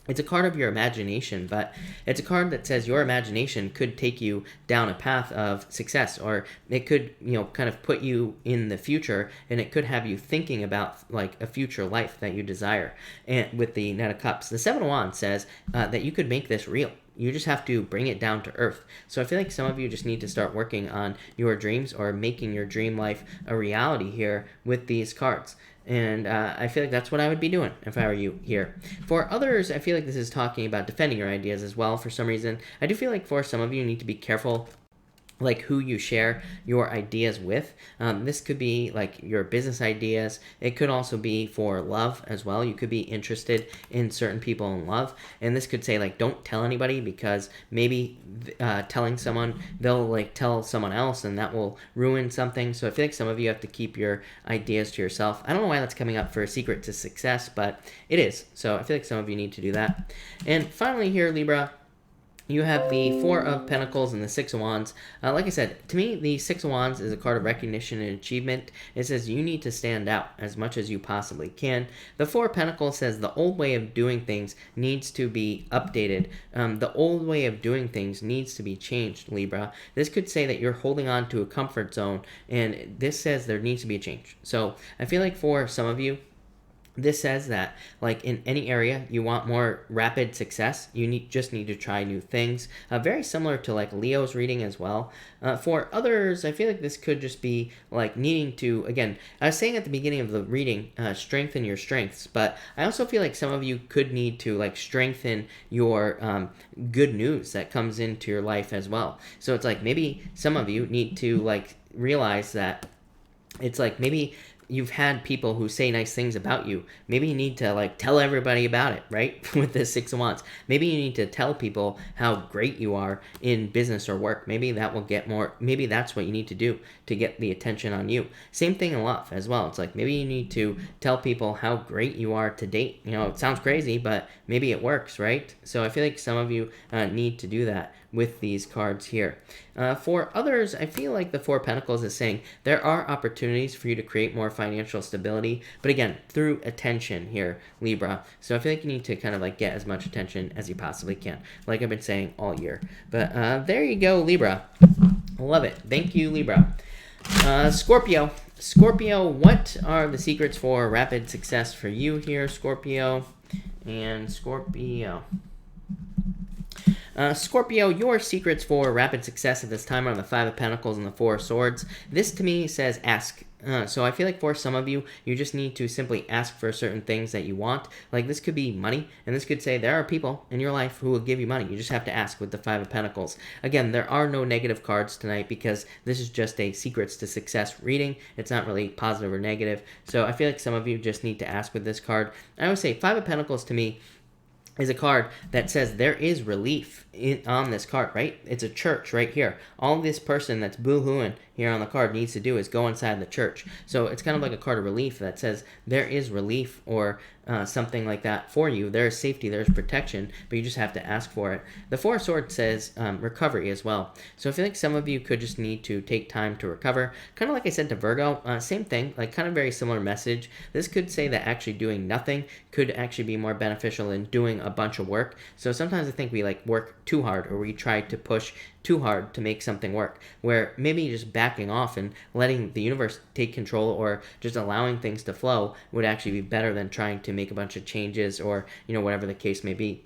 It's a card of your imagination, but it's a card that says your imagination could take you down a path of success, or it could, kind of put you in the future, and it could have you thinking about like a future life that you desire. And with the Knight of Cups, the Seven of Wands says that you could make this real. You just have to bring it down to earth. So I feel like some of you just need to start working on your dreams or making your dream life a reality here with these cards. And I feel like that's what I would be doing if I were you here. For others, I feel like this is talking about defending your ideas as well for some reason. I do feel like for some of you, you need to be careful like who you share your ideas with. This could be like your business ideas. It could also be for love as well. You could be interested in certain people in love. And this could say like, don't tell anybody, because maybe telling someone, they'll like tell someone else and that will ruin something. So I feel like some of you have to keep your ideas to yourself. I don't know why that's coming up for a secret to success, but it is. So I feel like some of you need to do that. And finally here, Libra, You have the Four of Pentacles and the Six of Wands. Like I said, to me, the Six of Wands is a card of recognition and achievement. It says you need to stand out as much as you possibly can. The Four of Pentacles says the old way of doing things needs to be updated. The old way of doing things needs to be changed, Libra. This could say that you're holding on to a comfort zone, and this says there needs to be a change. So I feel like for some of you, this says that, like, in any area you want more rapid success, you just need to try new things. Very similar to, like, Leo's reading as well. For others, I feel like this could just be, like, needing to, again, I was saying at the beginning of the reading, strengthen your strengths. But I also feel like some of you could need to, like, strengthen your good news that comes into your life as well. So it's like maybe some of you need to, like, realize that it's like maybe you've had people who say nice things about you. Maybe you need to, like, tell everybody about it, right? With the Six of Wands. Maybe you need to tell people how great you are in business or work. Maybe that will get more, maybe that's what you need to do to get the attention on you. Same thing in love as well. It's like maybe you need to tell people how great you are to date. You know, it sounds crazy, but maybe it works, right? So I feel like some of you need to do that with these cards here. For others, I feel like the Four of Pentacles is saying there are opportunities for you to create more financial stability, but again, through attention here, Libra. So I feel like you need to kind of, like, get as much attention as you possibly can, like I've been saying all year. But there you go, Libra. Love it. Thank you, Libra. Scorpio. Scorpio, what are the secrets for rapid success for you here, Scorpio? And Scorpio. Scorpio, your secrets for rapid success at this time are the Five of Pentacles and the Four of Swords. This, to me, says ask. So I feel like for some of you, you just need to simply ask for certain things that you want. Like, this could be money, and this could say there are people in your life who will give you money. You just have to ask with the Five of Pentacles. Again, there are no negative cards tonight because this is just a secrets to success reading. It's not really positive or negative. So I feel like some of you just need to ask with this card. I would say Five of Pentacles to me is a card that says there is relief on this card, right? It's a church right here. All this person that's boo-hooing here on the card needs to do is go inside the church. So it's kind of like a card of relief that says there is relief or something like that for you. There is safety, there's protection, but you just have to ask for it. The Four of Swords says recovery as well. So I feel like some of you could just need to take time to recover. Kind of like I said to Virgo, same thing, like kind of very similar message. This could say that actually doing nothing could actually be more beneficial than doing a bunch of work. So sometimes I think we, like, work too hard, or we try to push too hard to make something work, where maybe just backing off and letting the universe take control or just allowing things to flow would actually be better than trying to make a bunch of changes or, you know, whatever the case may be.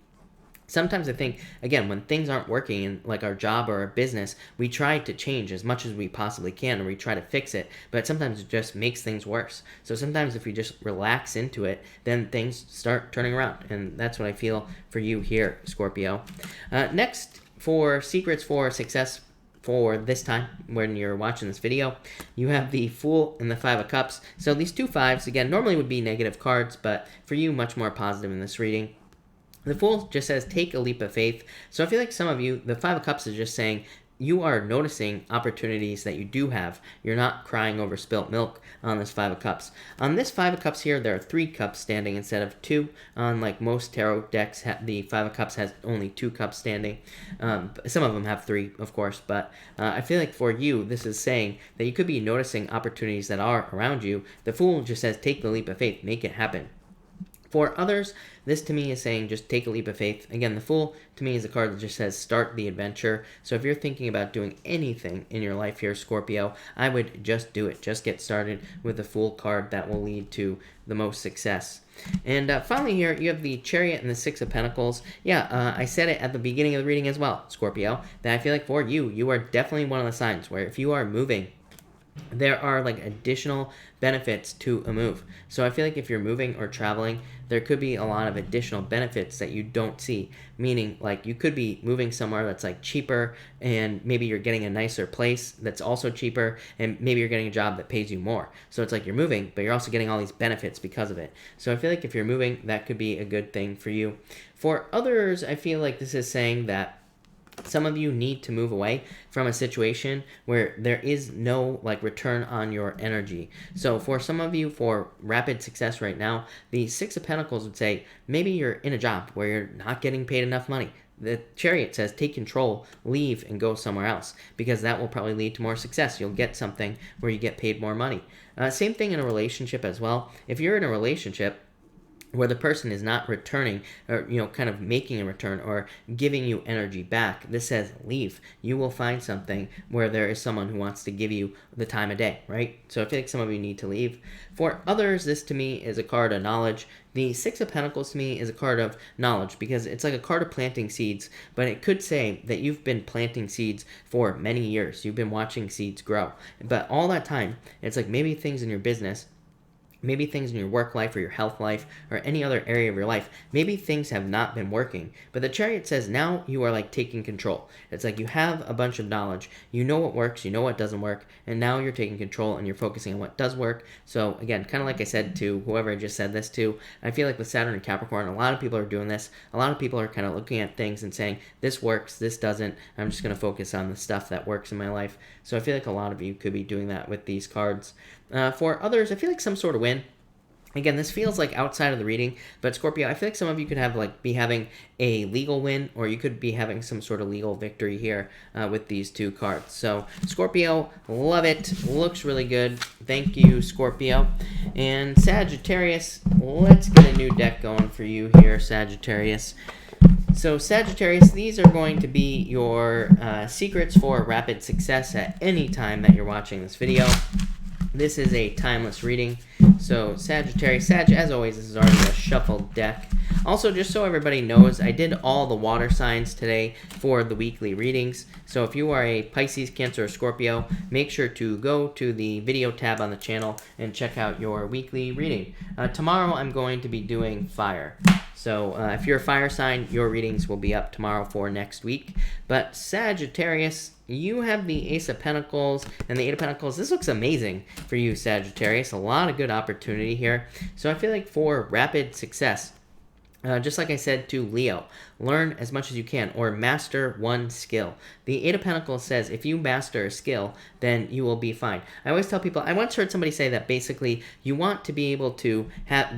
Sometimes I think, again, when things aren't working in, like, our job or our business, we try to change as much as we possibly can, or we try to fix it, but sometimes it just makes things worse. So sometimes if we just relax into it, then things start turning around, and that's what I feel for you here, Scorpio. Next, for secrets for success for this time when you're watching this video, you have the Fool and the Five of Cups. So these two fives, again, normally would be negative cards, but for you, much more positive in this reading. The Fool just says, take a leap of faith. So I feel like some of you, the Five of Cups is just saying, you are noticing opportunities that you do have. You're not crying over spilt milk on this Five of Cups. On this Five of Cups here, there are 3 cups standing instead of 2. Unlike most tarot decks, the Five of Cups has only 2 cups standing. Some of them have 3, of course, but I feel like for you, this is saying that you could be noticing opportunities that are around you. The Fool just says, take the leap of faith, make it happen. For others, this to me is saying just take a leap of faith. Again, the Fool to me is a card that just says start the adventure. So if you're thinking about doing anything in your life here, Scorpio, I would just do it. Just get started with the Fool card. That will lead to the most success. And finally here, you have the Chariot and the Six of Pentacles. Yeah, I said it at the beginning of the reading as well, Scorpio, that I feel like for you, you are definitely one of the signs where if you are moving, there are, like, additional benefits to a move. So I feel like if you're moving or traveling, there could be a lot of additional benefits that you don't see. Meaning, like, you could be moving somewhere that's, like, cheaper, and maybe you're getting a nicer place that's also cheaper, and maybe you're getting a job that pays you more. So it's like you're moving, but you're also getting all these benefits because of it. So I feel like if you're moving, that could be a good thing for you. For others, I feel like this is saying that Some of you need to move away from a situation where there is no like return on your energy. So for some of you, for rapid success right now, the Six of Pentacles would say maybe you're in a job where you're not getting paid enough money. The Chariot says take control, leave, and go somewhere else, because that will probably lead to more success. You'll get something where you get paid more money. Same thing in a relationship as well. If you're in a relationship where the person is not returning, or kind of making a return or giving you energy back, this says leave. You will find something where there is someone who wants to give you the time of day, right? So I feel like some of you need to leave. For others, this to me is a card of knowledge. The Six of Pentacles to me is a card of knowledge, because it's like a card of planting seeds, but it could say that you've been planting seeds for many years. You've been watching seeds grow, but all that time, it's like maybe things in your business, maybe things in your work life or your health life or any other area of your life, maybe things have not been working. But the Chariot says now you are like taking control. It's like you have a bunch of knowledge. You know what works, you know what doesn't work, and now you're taking control and you're focusing on what does work. So again, kind of like I said to whoever I just said this to, I feel like with Saturn and Capricorn, a lot of people are doing this. A lot of people are kind of looking at things and saying, this works, this doesn't. I'm just going to focus on the stuff that works in my life. So I feel like a lot of you could be doing that with these cards. For others, I feel like some sort of win. Again, this feels like outside of the reading, but Scorpio, I feel like some of you could have be having a legal win, or you could be having some sort of legal victory here with these two cards. So Scorpio, love it. Looks really good. Thank you, Scorpio. And Sagittarius, let's get a new deck going for you here, Sagittarius. So Sagittarius, these are going to be your secrets for rapid success at any time that you're watching this video. This is a timeless reading. So Sagittarius, as always, this is already a shuffled deck. Also, just so everybody knows, I did all the water signs today for the weekly readings. So if you are a Pisces, Cancer, or Scorpio, make sure to go to the video tab on the channel and check out your weekly reading. Tomorrow I'm going to be doing fire. So if you're a fire sign, your readings will be up tomorrow for next week. But Sagittarius, you have the Ace of Pentacles and the Eight of Pentacles. This looks amazing for you, Sagittarius. A lot of good opportunity here. So I feel like for rapid success, just like I said to Leo, learn as much as you can or master one skill. The Eight of Pentacles says if you master a skill, then you will be fine. I always tell people, I once heard somebody say that basically you want to be able to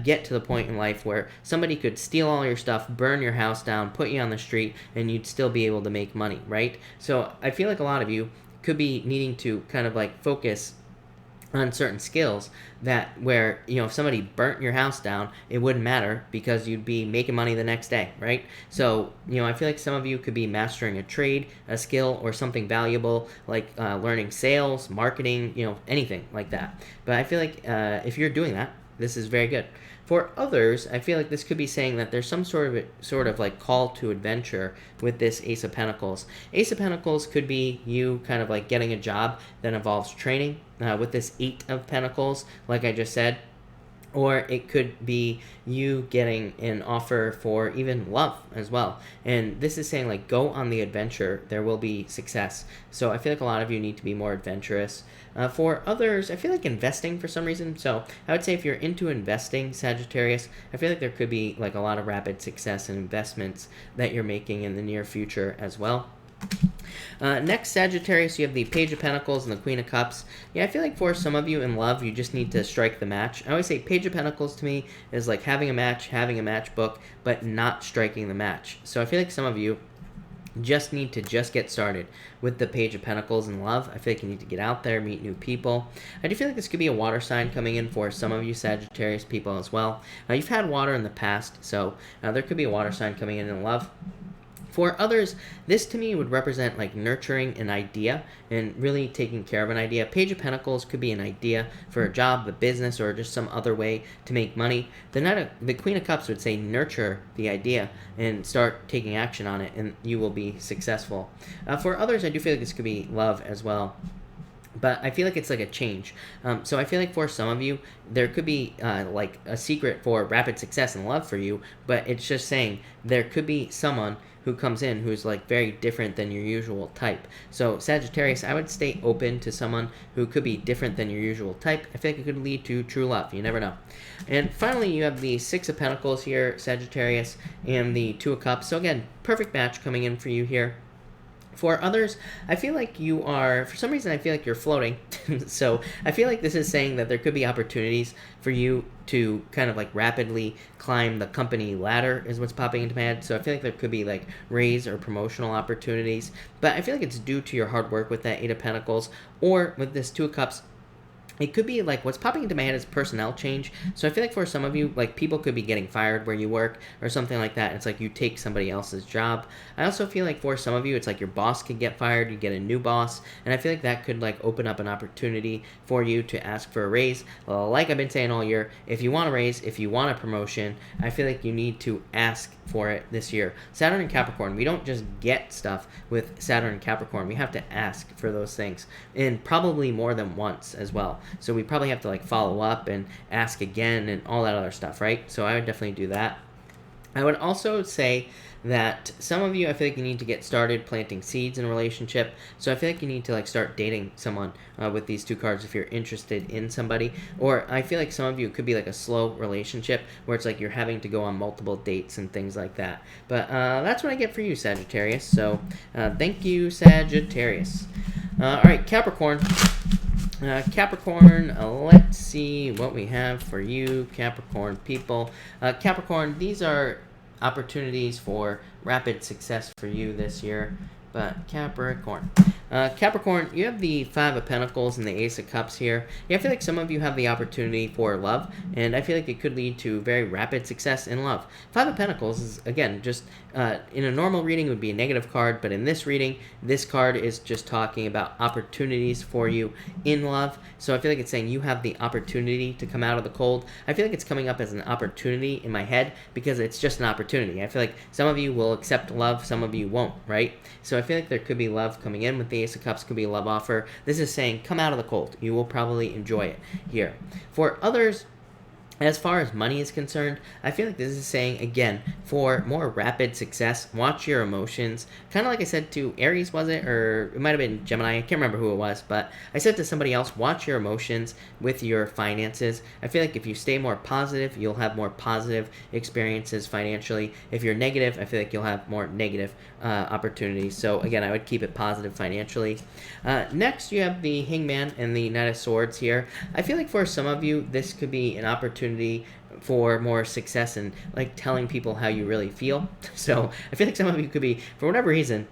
get to the point in life where somebody could steal all your stuff, burn your house down, put you on the street, and you'd still be able to make money, right? So I feel like a lot of you could be needing to kind of like focus on certain skills that where, if somebody burnt your house down, it wouldn't matter because you'd be making money the next day, right? So, I feel like some of you could be mastering a trade, a skill, or something valuable like learning sales, marketing, anything like that. But I feel like if you're doing that, this is very good. For others, I feel like this could be saying that there's some sort of like call to adventure with this Ace of Pentacles. Ace of Pentacles could be you kind of like getting a job that involves training with this Eight of Pentacles, like I just said. Or it could be you getting an offer for even love as well. And this is saying like go on the adventure, there will be success. So I feel like a lot of you need to be more adventurous. For others, I feel like investing for some reason. So I would say if you're into investing, Sagittarius, I feel like there could be like a lot of rapid success in investments that you're making in the near future as well. Next, Sagittarius, you have the Page of Pentacles and the Queen of Cups. Yeah, I feel like for some of you in love, you just need to strike the match. I always say Page of Pentacles to me is like having a match book, but not striking the match. So I feel like some of you just need to get started with the Page of Pentacles in love. I feel like you need to get out there, meet new people. I do feel like this could be a water sign coming in for some of you Sagittarius people as well. You've had water in the past, so there could be a water sign coming in love. For others, this to me would represent like nurturing an idea and really taking care of an idea. Page of Pentacles could be an idea for a job, a business, or just some other way to make money. The Queen of Cups would say nurture the idea and start taking action on it, and you will be successful. For others, I do feel like this could be love as well. But I feel like it's like a change. So I feel like for some of you, there could be like a secret for rapid success and love for you, but it's just saying there could be someone who comes in who's like very different than your usual type. So Sagittarius, I would stay open to someone who could be different than your usual type. I feel like it could lead to true love. You never know. And finally, you have the Six of Pentacles here, Sagittarius, and the Two of Cups. So again, perfect match coming in for you here. For others, I feel like you are, for some reason, I feel like you're floating. So I feel like this is saying that there could be opportunities for you to kind of like rapidly climb the company ladder is what's popping into my head. So I feel like there could be like raise or promotional opportunities. But I feel like it's due to your hard work with that Eight of Pentacles, or with this Two of Cups. It could be like what's popping into my head is personnel change. So I feel like for some of you, like people could be getting fired where you work or something like that. It's like you take somebody else's job. I also feel like for some of you, it's like your boss could get fired, you get a new boss, and I feel like that could like open up an opportunity for you to ask for a raise. Well, like I've been saying all year, if you want a raise, if you want a promotion, I feel like you need to ask for it this year. Saturn and Capricorn, we don't just get stuff with Saturn and Capricorn. We have to ask for those things, and probably more than once as well. So we probably have to like follow up and ask again and all that other stuff, right? So I would definitely do that. I would also say that some of you, I feel like you need to get started planting seeds in a relationship. So I feel like you need to like start dating someone with these two cards if you're interested in somebody. Or I feel like some of you, it could be like a slow relationship where it's like you're having to go on multiple dates and things like that. But that's what I get for you, Sagittarius. So thank you, Sagittarius. All right, Capricorn. Capricorn, let's see what we have for you, Capricorn people. Capricorn, these are opportunities for rapid success for you this year. But Capricorn. Capricorn, you have the Five of Pentacles and the Ace of Cups here. Yeah, I feel like some of you have the opportunity for love, and I feel like it could lead to very rapid success in love. Five of Pentacles is, again, just in a normal reading would be a negative card, but in this reading, this card is just talking about opportunities for you in love. So I feel like it's saying you have the opportunity to come out of the cold. I feel like it's coming up as an opportunity in my head because it's just an opportunity. I feel like some of you will accept love, some of you won't, right? So I feel like there could be love coming in with the Ace of Cups, could be a love offer. This is saying come out of the cold. You will probably enjoy it here. For others, as far as money is concerned, I feel like this is saying, again, for more rapid success, watch your emotions. Kind of like I said to Aries, was it? Or it might have been Gemini. I can't remember who it was. But I said to somebody else, watch your emotions with your finances. I feel like if you stay more positive, you'll have more positive experiences financially. If you're negative, I feel like you'll have more negative opportunities. So, again, I would keep it positive financially. Next, you have the Hangman and the Knight of Swords here. I feel like for some of you, this could be an opportunity for more success and like telling people how you really feel. So I feel like some of you could be, for whatever reason,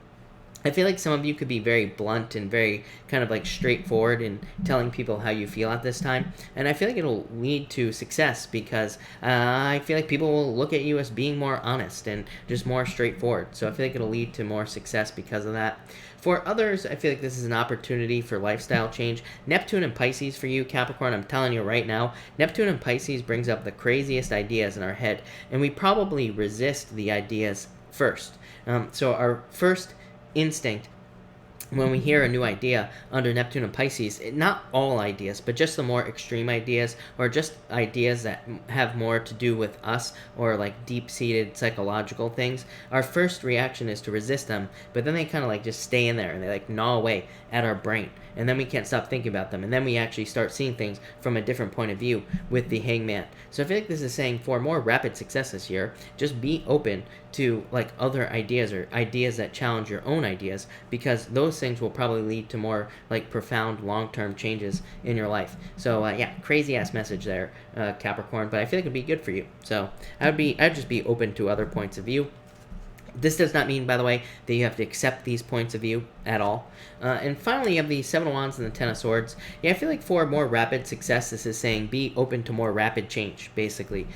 I feel like some of you could be very blunt and very kind of like straightforward in telling people how you feel at this time. And I feel like it'll lead to success because I feel like people will look at you as being more honest and just more straightforward. So I feel like it'll lead to more success because of that. For others, I feel like this is an opportunity for lifestyle change. Neptune and Pisces for you, Capricorn, I'm telling you right now, Neptune and Pisces brings up the craziest ideas in our head, and we probably resist the ideas first. So our first instinct when we hear a new idea under Neptune and Pisces, not all ideas, but just the more extreme ideas or just ideas that have more to do with us or like deep-seated psychological things, our first reaction is to resist them, but then they kind of like just stay in there and they like gnaw away at our brain. And then we can't stop thinking about them. And then we actually start seeing things from a different point of view with the Hangman. So I feel like this is saying for more rapid success this year, just be open to like other ideas or ideas that challenge your own ideas, because those things will probably lead to more like profound long-term changes in your life. So yeah, crazy ass message there, Capricorn, but I feel like it'd be good for you. So I'd just be open to other points of view. This does not mean, by the way, that you have to accept these points of view at all. And finally, you have the Seven of Wands and the Ten of Swords. Yeah, I feel like for more rapid success, this is saying be open to more rapid change, basically,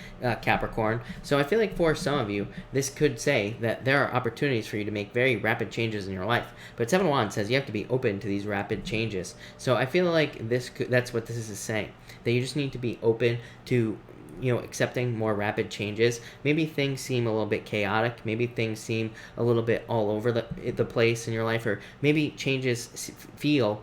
Capricorn. So I feel like for some of you, this could say that there are opportunities for you to make very rapid changes in your life. But Seven of Wands says you have to be open to these rapid changes. So I feel like that's what this is saying, that you just need to be open to accepting more rapid changes. Maybe things seem a little bit chaotic. Maybe things seem a little bit all over the place in your life, or maybe changes feel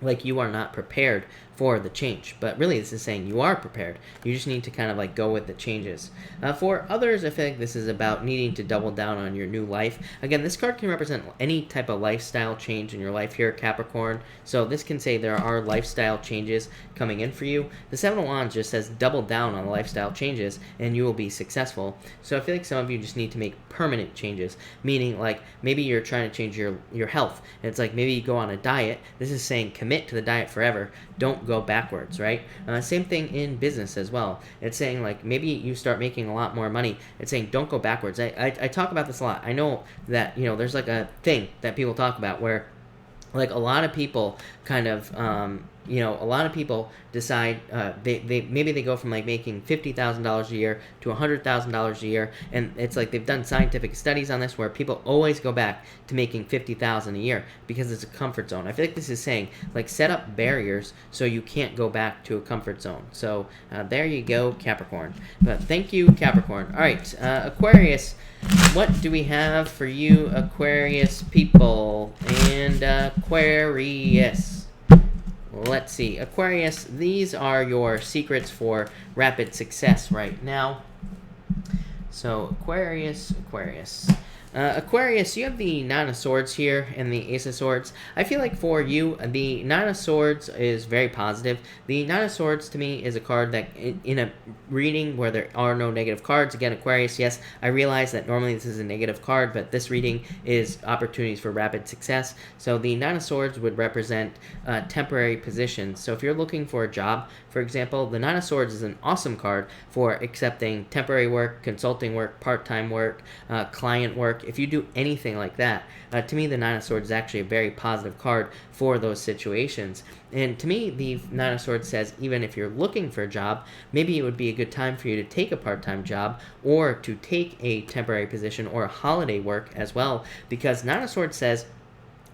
like you are not prepared for the change. But really, this is saying you are prepared. You just need to kind of like go with the changes. For others, I feel like this is about needing to double down on your new life. Again, this card can represent any type of lifestyle change in your life here, Capricorn. So this can say there are lifestyle changes coming in for you. The Seven of Wands just says double down on the lifestyle changes and you will be successful. So I feel like some of you just need to make permanent changes, meaning like maybe you're trying to change your health. And it's like maybe you go on a diet. This is saying commit to the diet forever. Don't go backwards, right? Same thing in business as well. It's saying like maybe you start making a lot more money. It's saying don't go backwards. I talk about this a lot. I know that, you know, there's like a thing that people talk about where like a lot of people kind of you know, a lot of people decide maybe they go from like making $50,000 a year to $100,000 a year, and it's like they've done scientific studies on this where people always go back to making $50,000 a year because it's a comfort zone. I feel like this is saying like set up barriers so you can't go back to a comfort zone. So there you go, Capricorn. But thank you, Capricorn. All right, Aquarius. What do we have for you, Aquarius people? And Aquarius. Let's see. Aquarius, these are your secrets for rapid success right now. So, Aquarius. Aquarius, you have the Nine of Swords here and the Ace of Swords. I feel like for you, the Nine of Swords is very positive. The Nine of Swords, to me, is a card that, in a reading where there are no negative cards, again, Aquarius, yes, I realize that normally this is a negative card, but this reading is opportunities for rapid success. So the Nine of Swords would represent temporary positions. So if you're looking for a job, for example, the Nine of Swords is an awesome card for accepting temporary work, consulting work, part-time work, client work. If you do anything like that, to me, the Nine of Swords is actually a very positive card for those situations. And to me, the Nine of Swords says even if you're looking for a job, maybe it would be a good time for you to take a part-time job or to take a temporary position or a holiday work as well, because Nine of Swords says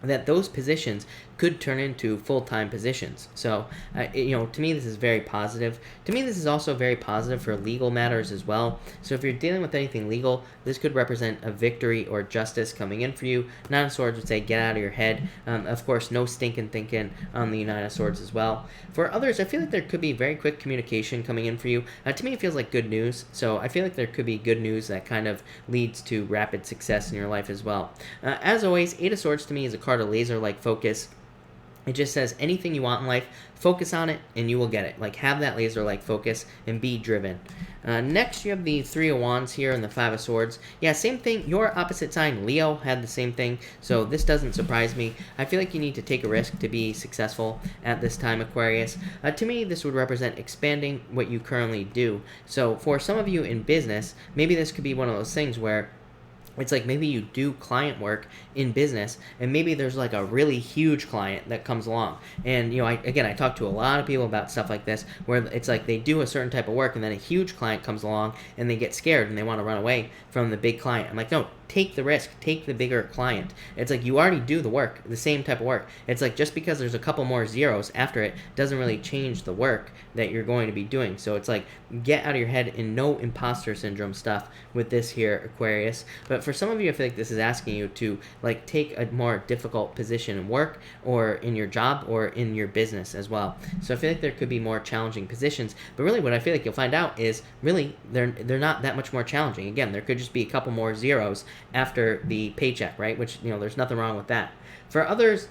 that those positions could turn into full-time positions. So, you know, to me, this is very positive. To me, this is also very positive for legal matters as well. So if you're dealing with anything legal, this could represent a victory or justice coming in for you. Nine of Swords would say, get out of your head. Of course, no stinking thinking on the Nine of Swords as well. For others, I feel like there could be very quick communication coming in for you. To me, it feels like good news. So I feel like there could be good news that kind of leads to rapid success in your life as well. As always, Eight of Swords to me is a card of laser-like focus. It just says anything you want in life, focus on it, and you will get it. Like, have that laser-like focus and be driven. Next, you have the Three of Wands here and the Five of Swords. Yeah, same thing. Your opposite sign, Leo, had the same thing, so this doesn't surprise me. I feel like you need to take a risk to be successful at this time, Aquarius. To me, this would represent expanding what you currently do. So, for some of you in business, maybe this could be one of those things where it's like maybe you do client work in business and maybe there's like a really huge client that comes along. And, you know, I talk to a lot of people about stuff like this where it's like they do a certain type of work and then a huge client comes along and they get scared and they want to run away from the big client. I'm like, no, take the risk, take the bigger client. It's like you already do the work, the same type of work. It's like just because there's a couple more zeros after it doesn't really change the work that you're going to be doing. So it's like get out of your head and no imposter syndrome stuff with this here, Aquarius. But for some of you, I feel like this is asking you to like take a more difficult position in work or in your job or in your business as well. So I feel like there could be more challenging positions, but really what I feel like you'll find out is really they're not that much more challenging. Again, there could just be a couple more zeros after the paycheck, right? Which, you know, there's nothing wrong with that. For others,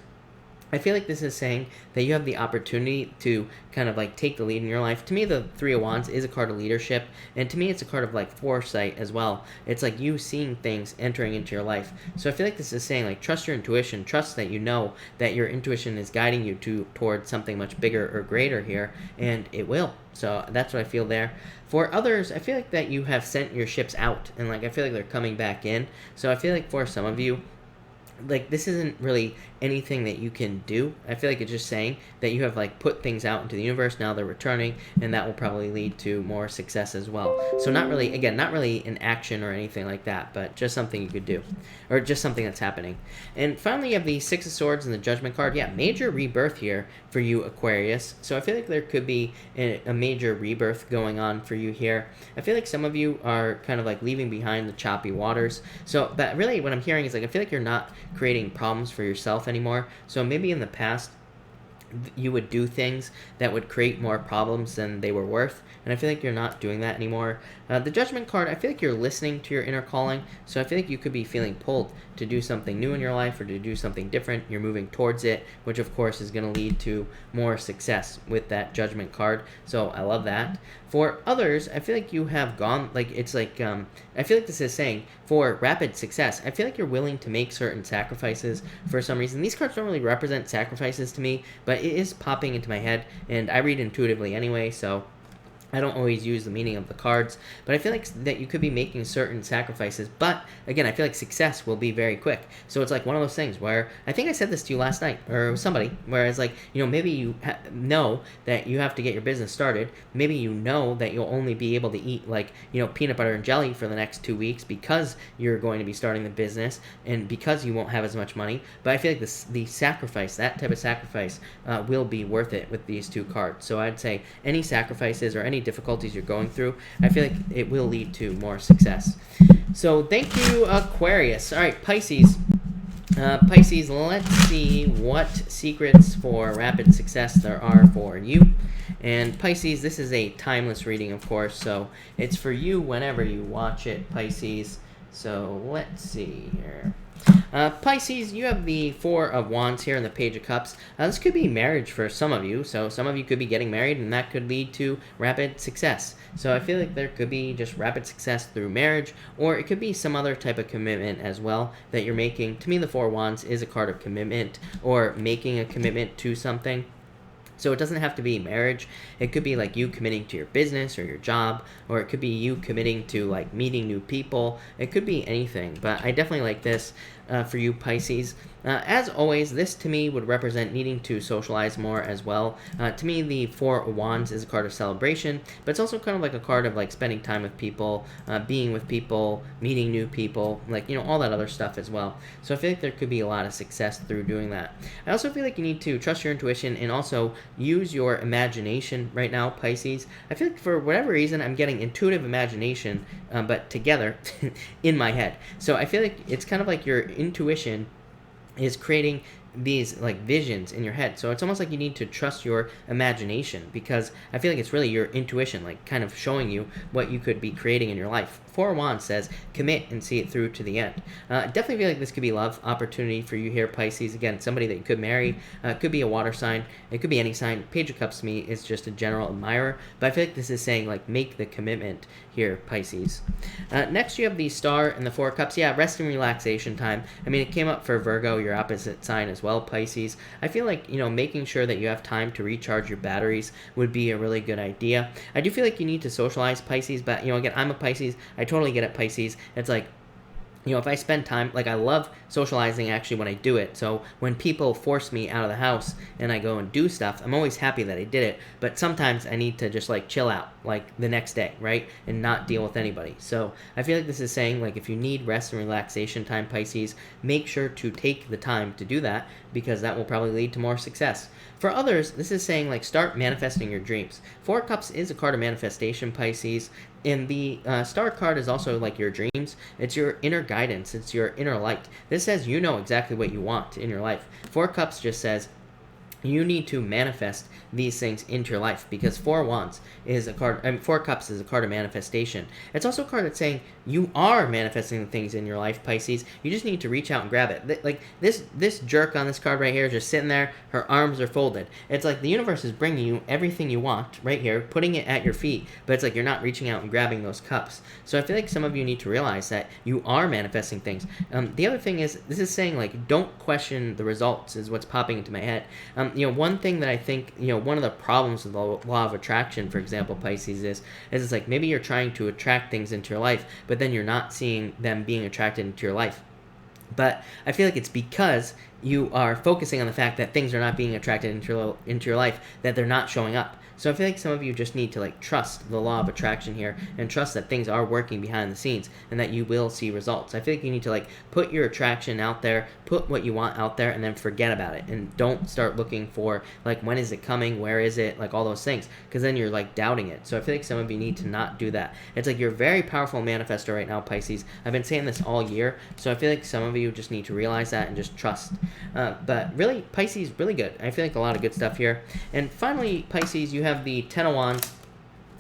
I feel like this is saying that you have the opportunity to kind of like take the lead in your life. To me, the Three of Wands is a card of leadership, and to me, it's a card of like foresight as well. It's like you seeing things entering into your life. So I feel like this is saying like trust your intuition, trust that you know that your intuition is guiding you towards something much bigger or greater here, and it will. So that's what I feel there. For others, I feel like that you have sent your ships out, and like I feel like they're coming back in. So I feel like for some of you, like this isn't really anything that you can do. I feel like it's just saying that you have like put things out into the universe, now they're returning, and that will probably lead to more success as well. So not really, again, not really an action or anything like that, but just something you could do, or just something that's happening. And finally, you have the Six of Swords and the Judgment card. Yeah, major rebirth here for you, Aquarius. So I feel like there could be a major rebirth going on for you here. I feel like some of you are kind of like leaving behind the choppy waters. So, but really what I'm hearing is like I feel like you're not creating problems for yourself anymore. So maybe in the past you would do things that would create more problems than they were worth, and I feel like you're not doing that anymore. The Judgment card, I feel like you're listening to your inner calling, so I feel like you could be feeling pulled to do something new in your life or to do something different. You're moving towards it, which of course is going to lead to more success with that Judgment card, so I love that. For others, I feel like you have gone, like, it's like, I feel like this is saying, for rapid success, I feel like you're willing to make certain sacrifices for some reason. These cards don't really represent sacrifices to me, but it is popping into my head, and I read intuitively anyway, so I don't always use the meaning of the cards, but I feel like that you could be making certain sacrifices, but again, I feel like success will be very quick. So it's like one of those things where, I think I said this to you last night, or somebody, where it's like, you know, maybe you know that you have to get your business started, maybe you know that you'll only be able to eat, like, you know, peanut butter and jelly for the next 2 weeks because you're going to be starting the business, and because you won't have as much money, but I feel like the sacrifice, that type of sacrifice, will be worth it with these two cards. So I'd say any sacrifices or any difficulties you're going through, I feel like it will lead to more success. So thank you, Aquarius. All right, Pisces. Pisces, let's see what secrets for rapid success there are for you. And Pisces, this is a timeless reading, of course, so it's for you whenever you watch it, Pisces. So let's see here. Pisces, you have the Four of Wands here in the Page of Cups. This could be marriage for some of you, so some of you could be getting married, and that could lead to rapid success. So I feel like there could be just rapid success through marriage, or it could be some other type of commitment as well that you're making. To me, the Four of Wands is a card of commitment, or making a commitment to something. So it doesn't have to be marriage. It could be like you committing to your business or your job, or it could be you committing to like meeting new people. It could be anything, but I definitely like this for you, Pisces. As always, this to me would represent needing to socialize more as well. To me, the Four of Wands is a card of celebration, but it's also kind of like a card of like spending time with people, being with people, meeting new people, like, you know, all that other stuff as well. So I feel like there could be a lot of success through doing that. I also feel like you need to trust your intuition and also use your imagination right now, Pisces. I feel like for whatever reason, I'm getting intuitive imagination, but together in my head. So I feel like it's kind of like your intuition is creating these like visions in your head. So it's almost like you need to trust your imagination, because I feel like it's really your intuition, like kind of showing you what you could be creating in your life. Four of Wands says commit and see it through to the end. Definitely feel like this could be love opportunity for you here, Pisces. Again, somebody that you could marry. It could be a water sign. It could be any sign. Page of Cups to me is just a general admirer, but I feel like this is saying like make the commitment here, Pisces. Next you have the Star and the Four of Cups. Yeah, rest and relaxation time. I mean, it came up for Virgo, your opposite sign as well, Pisces. I feel like, you know, making sure that you have time to recharge your batteries would be a really good idea. I do feel like you need to socialize, Pisces, but, you know, again, I'm a Pisces. I totally get it, Pisces. It's like, you know, if I spend time, like I love socializing actually when I do it. So when people force me out of the house and I go and do stuff, I'm always happy that I did it. But sometimes I need to just like chill out like the next day, right? And not deal with anybody. So I feel like this is saying like if you need rest and relaxation time, Pisces, make sure to take the time to do that, because that will probably lead to more success. For others, this is saying like start manifesting your dreams. Four of Cups is a card of manifestation, Pisces. And the Star card is also like your dreams. It's your inner guidance. It's your inner light. This says you know exactly what you want in your life. Four of Cups just says you need to manifest these things into your life, because Four of Wands is a card, Four of Cups is a card of manifestation. It's also a card that's saying you are manifesting the things in your life, Pisces. You just need to reach out and grab it. Like this jerk on this card right here is just sitting there, her arms are folded. It's like the universe is bringing you everything you want right here, putting it at your feet, but it's like you're not reaching out and grabbing those cups. So I feel like some of you need to realize that you are manifesting things. The other thing is, this is saying like don't question the results is what's popping into my head. You know, one thing that I think, you know, one of the problems with the law of attraction, for example, Pisces, is it's like maybe you're trying to attract things into your life, but then you're not seeing them being attracted into your life. But I feel like it's because you are focusing on the fact that things are not being attracted into your life, that they're not showing up. So I feel like some of you just need to like trust the law of attraction here and trust that things are working behind the scenes and that you will see results. I feel like you need to like put your attraction out there, put what you want out there, and then forget about it. And don't start looking for like, when is it coming? Where is it? Like all those things, because then you're like doubting it. So I feel like some of you need to not do that. It's like you're a very powerful manifestor right now, Pisces. I've been saying this all year. So I feel like some of you just need to realize that and just trust. But really, Pisces, really good. I feel like a lot of good stuff here. And finally, Pisces, you have the Ten of Wands.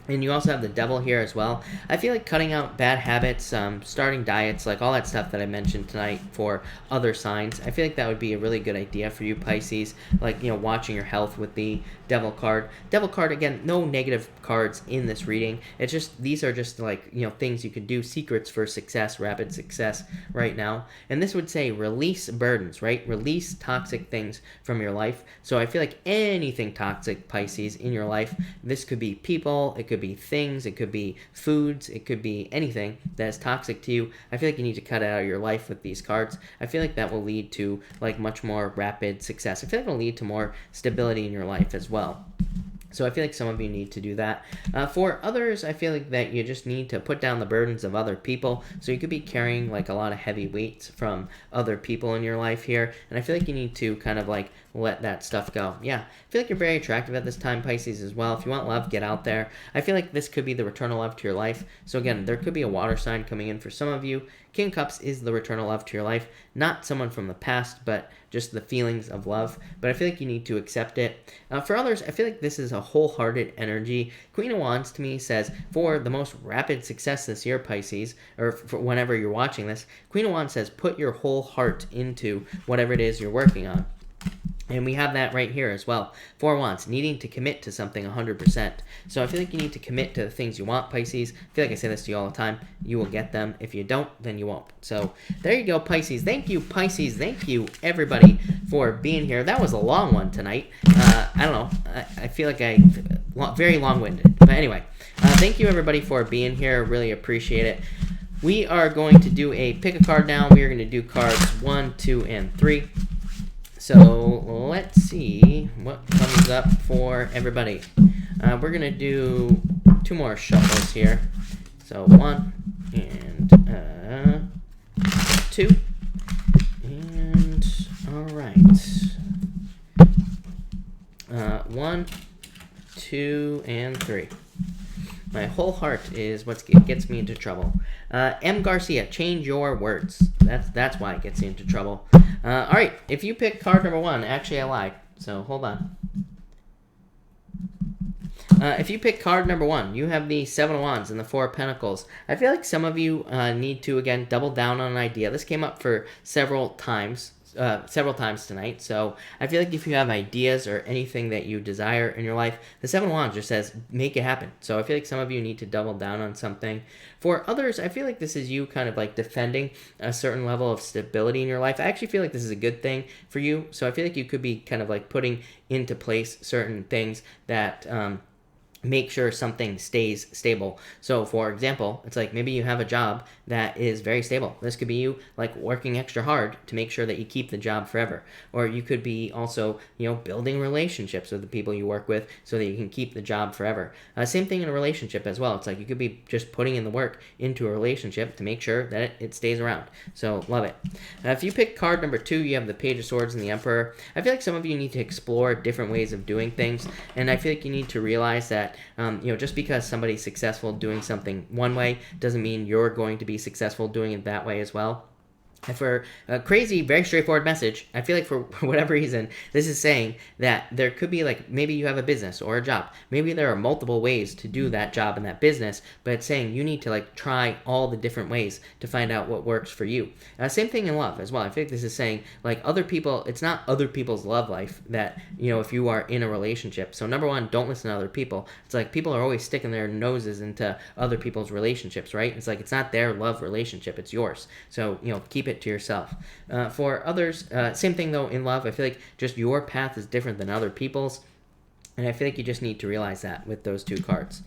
And you also have the Devil here as well. I feel like cutting out bad habits, starting diets, like all that stuff that I mentioned tonight for other signs. I feel like that would be a really good idea for you, Pisces. Like, you know, watching your health with the Devil card. Devil card, again, no negative cards in this reading. It's just, these are just like, you know, things you could do, secrets for success, rapid success right now. And this would say release burdens, right? Release toxic things from your life. So I feel like anything toxic, Pisces, in your life, this could be people, it could be things, it could be foods, it could be anything that is toxic to you. I feel like you need to cut it out of your life with these cards. I feel like that will lead to like much more rapid success. I feel like it'll lead to more stability in your life as well. So I feel like some of you need to do that. For others, I feel like that you just need to put down the burdens of other people. So you could be carrying like a lot of heavy weights from other people in your life here. And I feel like you need to kind of like let that stuff go. Yeah, I feel like you're very attractive at this time, Pisces, as well. If you want love, get out there. I feel like this could be the return of love to your life. So again, there could be a water sign coming in for some of you. King of Cups is the return of love to your life. Not someone from the past, but just the feelings of love. But I feel like you need to accept it. For others, I feel like this is a wholehearted energy. Queen of Wands to me says, for the most rapid success this year, Pisces, or for whenever you're watching this, Queen of Wands says, put your whole heart into whatever it is you're working on. And we have that right here as well. Four of Wands, needing to commit to something 100%. So I feel like you need to commit to the things you want, Pisces. I feel like I say this to you all the time. You will get them. If you don't, then you won't. So there you go, Pisces. Thank you, Pisces. Thank you, everybody, for being here. That was a long one tonight. I don't know. I feel like very long-winded. But anyway, thank you, everybody, for being here. Really appreciate it. We are going to do a pick a card now. We are going to do cards 1, 2, and 3. So let's see what comes up for everybody. We're going to do 2 more shuffles here. So 1 and 2. And all right. 1, 2, and 3. My whole heart is what gets me into trouble. M. Garcia, change your words. That's why it gets you into trouble. All right, if you pick card number 1, actually I lied, so hold on. If you pick card number 1, you have the 7 of Wands and the 4 of Pentacles. I feel like some of you need to, again, double down on an idea. This came up for several times tonight. So I feel like if you have ideas or anything that you desire in your life, the 7 of Wands just says, make it happen. So I feel like some of you need to double down on something. For others, I feel like this is you kind of like defending a certain level of stability in your life. I actually feel like this is a good thing for you. So I feel like you could be kind of like putting into place certain things that make sure something stays stable. So for example, it's like maybe you have a job that is very stable. This could be you like working extra hard to make sure that you keep the job forever. Or you could be also, you know, building relationships with the people you work with so that you can keep the job forever. Same thing in a relationship as well. It's like you could be just putting in the work into a relationship to make sure that it stays around. So love it. If you pick card number 2, you have the Page of Swords and the Emperor. I feel like some of you need to explore different ways of doing things. And I feel like you need to realize that just because somebody's successful doing something one way doesn't mean you're going to be successful doing it that way as well. And for a crazy, very straightforward message, I feel like for whatever reason, this is saying that there could be like, maybe you have a business or a job. Maybe there are multiple ways to do that job and that business, but it's saying you need to like try all the different ways to find out what works for you. Same thing in love as well. I think this is saying like other people, it's not other people's love life that, if you are in a relationship. So number 1, don't listen to other people. It's like people are always sticking their noses into other people's relationships, right? It's like, it's not their love relationship, it's yours. So, keep it to yourself. For others, same thing though in love. I feel like just your path is different than other people's, and I feel like you just need to realize that with those 2 cards.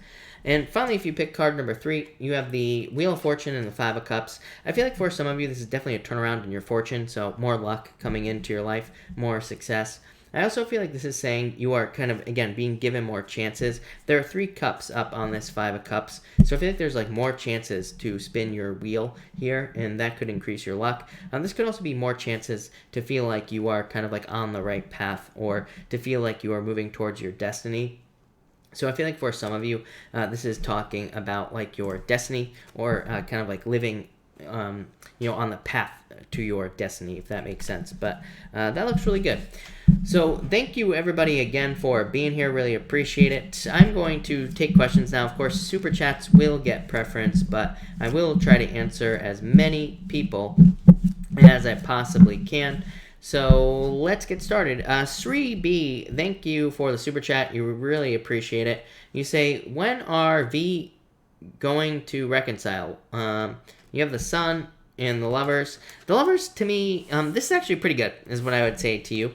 And finally, if you pick card number 3, you have the Wheel of Fortune and the 5 of Cups. I feel like for some of you, this is definitely a turnaround in your fortune, so more luck coming into your life, more success. I also feel like this is saying you are kind of, again, being given more chances. There are 3 cups up on this 5 of cups, so I feel like there's like more chances to spin your wheel here, and that could increase your luck. This could also be more chances to feel like you are kind of like on the right path, or to feel like you are moving towards your destiny. So I feel like for some of you, this is talking about like your destiny, or kind of like living on the path to your destiny, if that makes sense. But that looks really good. So thank you everybody again for being here. Really appreciate it. I'm going to take questions now. Of course, super chats will get preference, but I will try to answer as many people as I possibly can. So let's get started. Sri B, thank you for the super chat. You really appreciate it. You say, when are V going to reconcile? You have the Sun and the Lovers. The Lovers, to me, this is actually pretty good, is what I would say to you.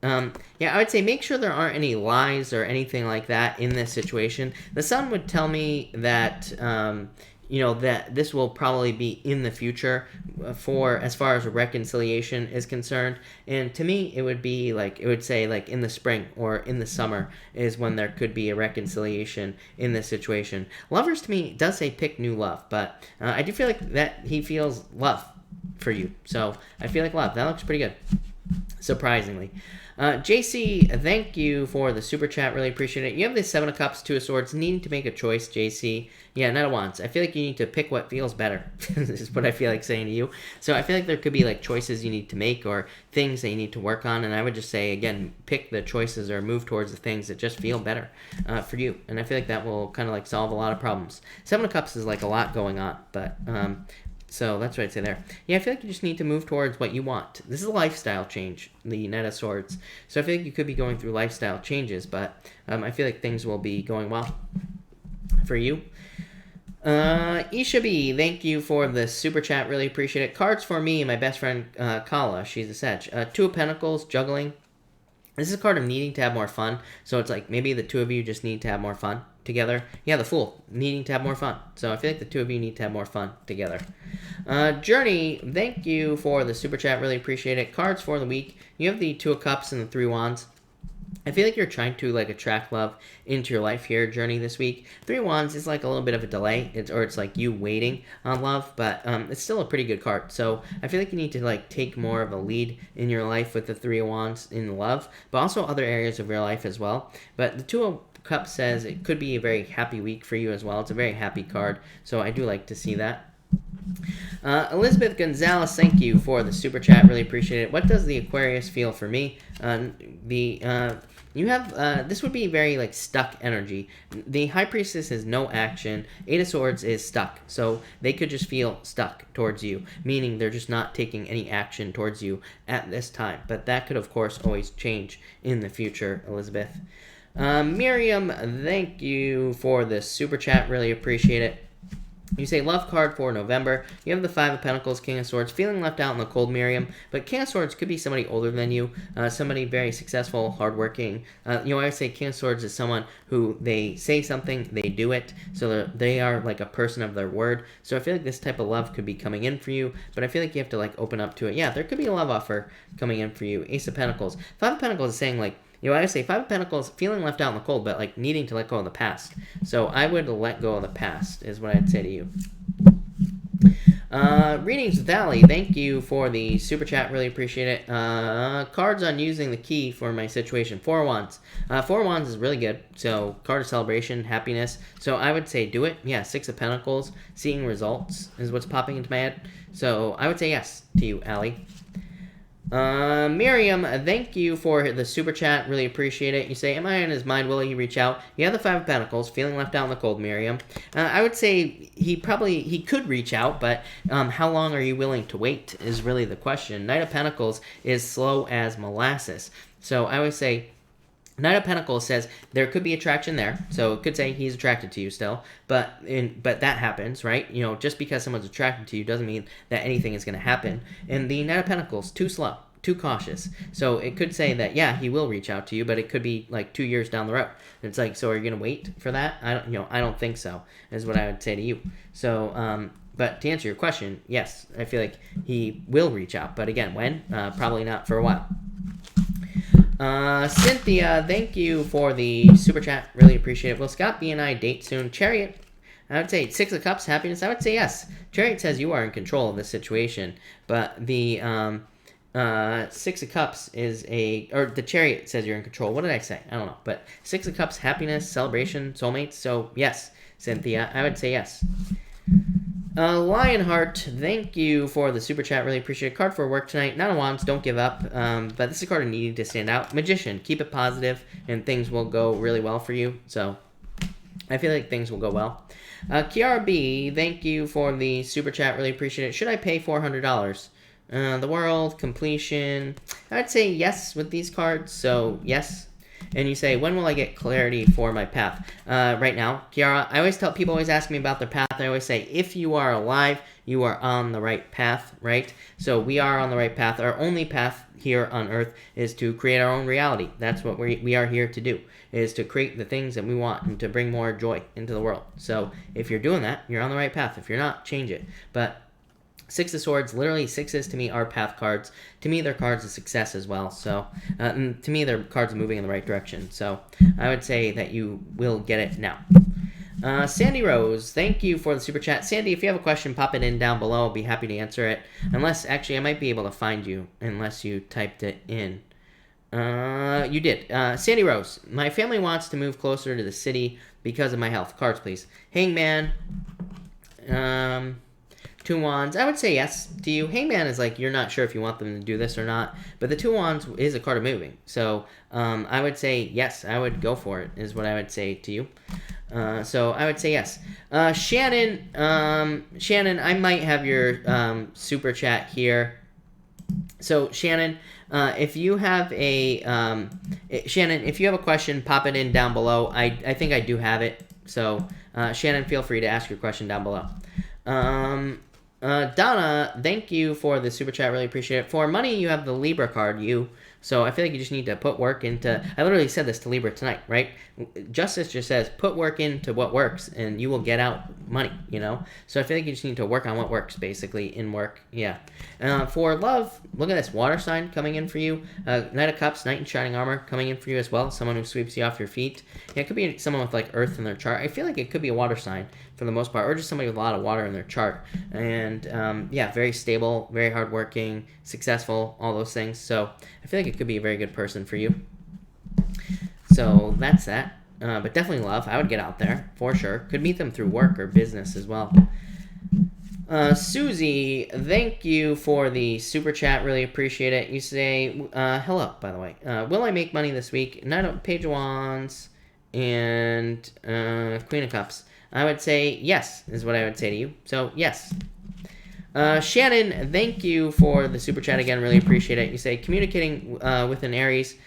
Yeah, I would say make sure there aren't any lies or anything like that in this situation. The Sun would tell me that, that this will probably be in the future for as far as reconciliation is concerned. And to me, it would be like, it would say like in the spring or in the summer is when there could be a reconciliation in this situation. Lovers to me does say pick new love, but I do feel like that he feels love for you. So I feel like love. That looks pretty good, surprisingly. JC, thank you for the super chat. Really appreciate it. You have the 7 of Cups, 2 of Swords, needing to make a choice, JC. Yeah, Knight of Wands. I feel like you need to pick what feels better. This is what I feel like saying to you. So I feel like there could be like choices you need to make or things that you need to work on. And I would just say, again, pick the choices or move towards the things that just feel better for you. And I feel like that will kind of like solve a lot of problems. 7 of Cups is like a lot going on, but so that's what I'd say there. Yeah, I feel like you just need to move towards what you want. This is a lifestyle change, the Knight of Swords. So I feel like you could be going through lifestyle changes, but I feel like things will be going well for you. Isha B, thank you for the super chat. Really appreciate it. Cards for me and my best friend, Kala. She's a Sag. 2 of Pentacles, juggling. This is a card of needing to have more fun. So it's like maybe the 2 of you just need to have more fun together. Yeah, the Fool, needing to have more fun. So I feel like the 2 of you need to have more fun together. Journey, thank you for the super chat. Really appreciate it. Cards for the week. You have the 2 of Cups and the 3 Wands. I feel like you're trying to like attract love into your life here, Journey, this week. 3 Wands is like a little bit of a delay, it's like you waiting on love, but it's still a pretty good card. So I feel like you need to like take more of a lead in your life with the 3 of Wands in love, but also other areas of your life as well. But the 2 of Cups says it could be a very happy week for you as well. It's a very happy card, so I do like to see that. Elizabeth Gonzalez, thank you for the super chat. Really appreciate it. What does the Aquarius feel for me? You have this would be very like stuck energy. The High Priestess has no action. 8 of Swords is stuck, so they could just feel stuck towards you, meaning they're just not taking any action towards you at this time. But that could of course always change in the future, Elizabeth. Miriam, thank you for the super chat. Really appreciate it. You say love card for November. You have the 5 of Pentacles, King of Swords, feeling left out in the cold, Miriam. But King of Swords could be somebody older than you, somebody very successful, hardworking. I always say King of Swords is someone who they say something, they do it. So they are like a person of their word. So I feel like this type of love could be coming in for you, but I feel like you have to like open up to it. Yeah, there could be a love offer coming in for you. Ace of Pentacles. 5 of Pentacles is saying like, I say 5 of Pentacles, feeling left out in the cold, but like needing to let go of the past. So I would let go of the past is what I'd say to you. Readings with Ali, thank you for the super chat. Really appreciate it. Cards on using the key for my situation. 4 of Wands. 4 of Wands is really good. So card of celebration, happiness. So I would say do it. Yeah, 6 of Pentacles, seeing results is what's popping into my head. So I would say yes to you, Ali. Miriam, thank you for the super chat. Really appreciate it. You say, am I in his mind? Will he reach out? You have the 5 of Pentacles, feeling left out in the cold, Miriam. I would say he could reach out, but how long are you willing to wait is really the question. Knight of Pentacles is slow as molasses. So I would say Knight of Pentacles says there could be attraction there, so it could say he's attracted to you still, but that happens, right? Just because someone's attracted to you doesn't mean that anything is going to happen. And the Knight of Pentacles, too slow, too cautious. So it could say that, yeah, he will reach out to you, but it could be like 2 years down the road. It's like, so are you going to wait for that? I don't think so, is what I would say to you. So, but to answer your question, yes, I feel like he will reach out, but again, when? Probably not for a while. Cynthia, thank you for the super chat. Really appreciate it. Will Scott B and I date soon? Chariot, I would say 6 of Cups, happiness. I would say yes. Chariot says you are in control of this situation, but the 6 of Cups is or the Chariot says you're in control. What did I say? I don't know. But 6 of Cups, happiness, celebration, soulmates. So yes, Cynthia, I would say yes. Lionheart, thank you for the super chat. Really appreciate it. Card for work tonight. Nine of Wands, don't give up. But this is a card needing to stand out. Magician, keep it positive and things will go really well for you. So I feel like things will go well. Kiara B, thank you for the super chat. Really appreciate it. Should I pay $400? The World, Completion. I'd say yes with these cards. So yes. And you say, when will I get clarity for my path? Right now, Kiara, I always tell people, always ask me about their path. I always say, if you are alive, you are on the right path, right? So we are on the right path. Our only path here on Earth is to create our own reality. That's what we are here to do, is to create the things that we want and to bring more joy into the world. So if you're doing that, you're on the right path. If you're not, change it. But 6 of Swords, literally 6s to me are path cards. To me, they're cards of success as well. So to me, they're cards moving in the right direction. So I would say that you will get it now. Sandy Rose, thank you for the super chat. Sandy, if you have a question, pop it in down below. I'll be happy to answer it. Unless, actually, I might be able to find you unless you typed it in. You did. Sandy Rose, my family wants to move closer to the city because of my health. Cards, please. Hangman. 2 Wands, I would say yes to you. Hangman is like, you're not sure if you want them to do this or not, but the 2 Wands is a card of moving. So I would say yes, I would go for it, is what I would say to you. So I would say yes. Shannon, I might have your super chat here. So Shannon, if you have a question, pop it in down below. I think I do have it. So Shannon, feel free to ask your question down below. Donna, thank you for the super chat. Really appreciate it. For money, you have the Libra card, So I feel like you just need to put work into... I literally said this to Libra tonight, right? Justice just says, put work into what works, and you will get out money, So I feel like you just need to work on what works, basically, in work. Yeah. For love, look at this. Water sign coming in for you. Knight of Cups, Knight in Shining Armor coming in for you as well. Someone who sweeps you off your feet. Yeah, it could be someone with, Earth in their chart. I feel like it could be a water sign for the most part, or just somebody with a lot of water in their chart. And, yeah, very stable, very hardworking, successful, all those things. So I feel like it could be a very good person for you. So that's that. But definitely love. I would get out there, for sure. Could meet them through work or business as well. Susie, thank you for the super chat. Really appreciate it. You say, hello, by the way. Will I make money this week? Page of Wands and Queen of Cups. I would say yes, is what I would say to you. So, yes. Shannon, thank you for the super chat again. Really appreciate it. You say, communicating with an Aries.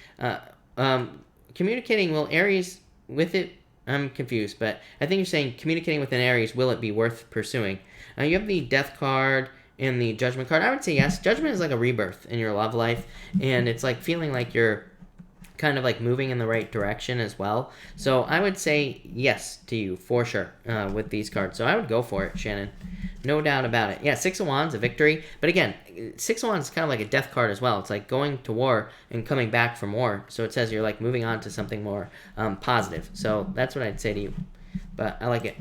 Communicating, will Aries with it? I'm confused, but I think you're saying communicating with an Aries, will it be worth pursuing? You have the Death card and the Judgment card. I would say yes. Judgment is like a rebirth in your love life, and it's like feeling like you're kind of like moving in the right direction as well. So I would say yes to you for sure with these cards. So I would go for it, Shannon. No doubt about it. Yeah, 6 of Wands, a victory. But again, 6 of Wands is kind of like a death card as well. It's like going to war and coming back from war. So it says you're like moving on to something more positive. So that's what I'd say to you. But I like it.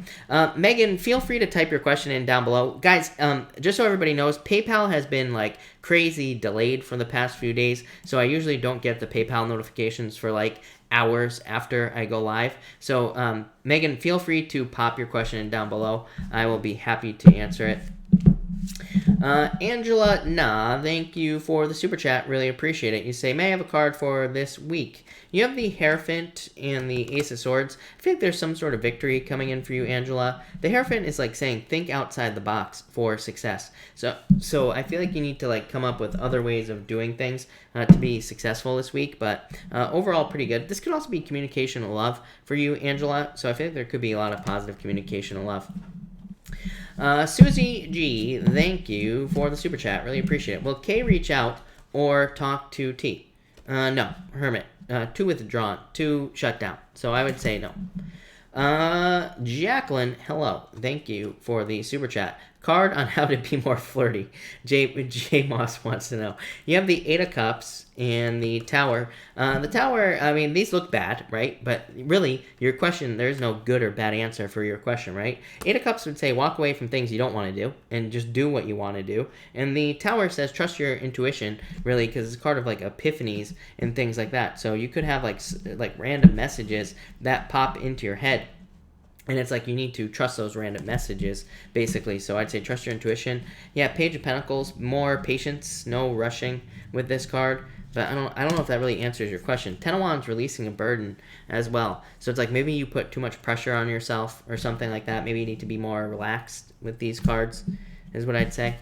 Megan, feel free to type your question in down below. Guys, just so everybody knows, PayPal has been like crazy delayed for the past few days. So I usually don't get the PayPal notifications for like hours after I go live. So Megan, feel free to pop your question in down below. I will be happy to answer it. Angela, thank you for the super chat. Really appreciate it. You say, may I have a card for this week? You have the Hierophant and the Ace of Swords. I feel like there's some sort of victory coming in for you, Angela. The Hierophant is like saying, think outside the box for success. So I feel like you need to like come up with other ways of doing things to be successful this week. But overall, pretty good. This could also be communication and love for you, Angela. So I feel like there could be a lot of positive communication and love. Susie G, thank you for the super chat. Really appreciate it. Will K reach out or talk to T? No. Hermit. 2 withdrawn. 2 shut down. So I would say no. Jacqueline, hello. Thank you for the super chat. Card on how to be more flirty. J Moss wants to know. You have the Eight of Cups and the Tower. The Tower, I mean, these look bad, right? But really, your question, there's no good or bad answer for your question, right? Eight of Cups would say walk away from things you don't want to do and just do what you want to do. And the Tower says trust your intuition, really, because it's a card of like epiphanies and things like that. So you could have like random messages that pop into your head. And it's like you need to trust those random messages, basically. So I'd say trust your intuition. Yeah, Page of Pentacles, more patience, no rushing with this card. But I don't know if that really answers your question. Ten of Wands, releasing a burden as well. So it's like maybe you put too much pressure on yourself or something like that. Maybe you need to be more relaxed with these cards, is what I'd say.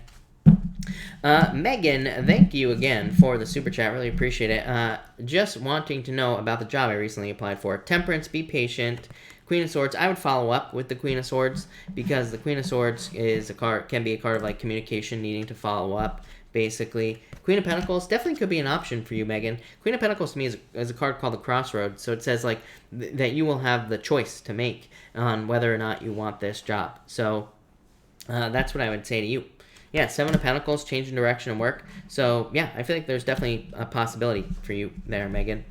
Megan, thank you again for the super chat. Really appreciate it. Just wanting to know about the job I recently applied for. Temperance, be patient. Queen of Swords, I would follow up with the Queen of Swords because the Queen of Swords is a card, can be a card of like communication, needing to follow up, basically. Queen of Pentacles definitely could be an option for you, Megan. Queen of Pentacles to me is a card called the Crossroads, so it says like that you will have the choice to make on whether or not you want this job. So that's what I would say to you. Yeah, Seven of Pentacles, change in direction and work. So yeah, I feel like there's definitely a possibility for you there, Megan.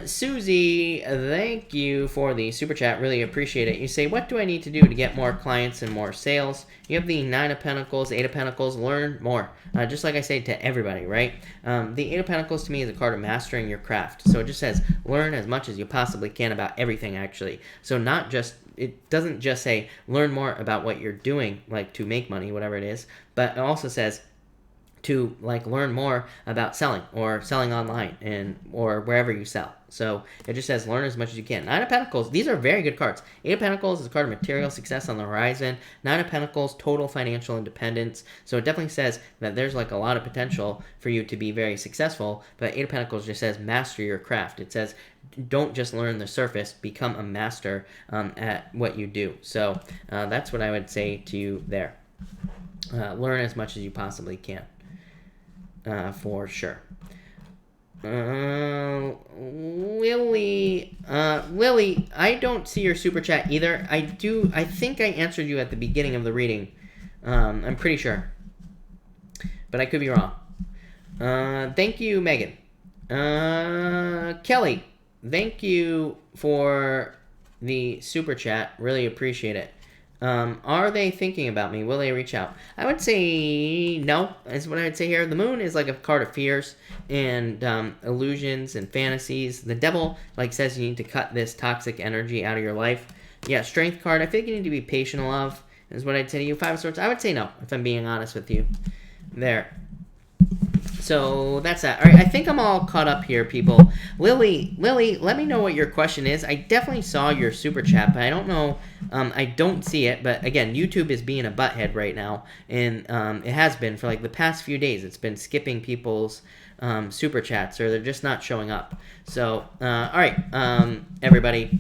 Susie, thank you for the super chat. Really appreciate it. You say, what do I need to do to get more clients and more sales? You have the Nine of Pentacles, Eight of Pentacles, learn more. Just like I say to everybody, right? The Eight of Pentacles to me is a card of mastering your craft. So it just says, learn as much as you possibly can about everything, actually. So not just, it doesn't just say, learn more about what you're doing, like to make money, whatever it is, but it also says, to like learn more about selling or selling online and or wherever you sell. So it just says learn as much as you can. Nine of Pentacles, these are very good cards. Eight of Pentacles is a card of material success on the horizon. Nine of Pentacles, total financial independence. So it definitely says that there's like a lot of potential for you to be very successful. But Eight of Pentacles just says master your craft. It says don't just learn the surface, become a master at what you do. So that's what I would say to you there. Learn as much as you possibly can. For sure. Lily, I don't see your super chat either. I think I answered you at the beginning of the reading. I'm pretty sure. But I could be wrong. Thank you, Megan. Kelly, thank you for the super chat. Really appreciate it. Are they thinking about me? Will they reach out? I would say no, is what I would say here. The moon is like a card of fears and illusions and fantasies. The devil like says you need to cut this toxic energy out of your life. Yeah, strength card. I think you need to be patient, love, is what I'd say to you. Five of Swords. I would say no, if I'm being honest with you. There. So that's that. All right, I think I'm all caught up here, people. Lily, let me know what your question is. I definitely saw your super chat, but I don't know. I don't see it. But again, YouTube is being a butthead right now, and it has been for like the past few days. It's been skipping people's super chats, or they're just not showing up. So, all right, everybody.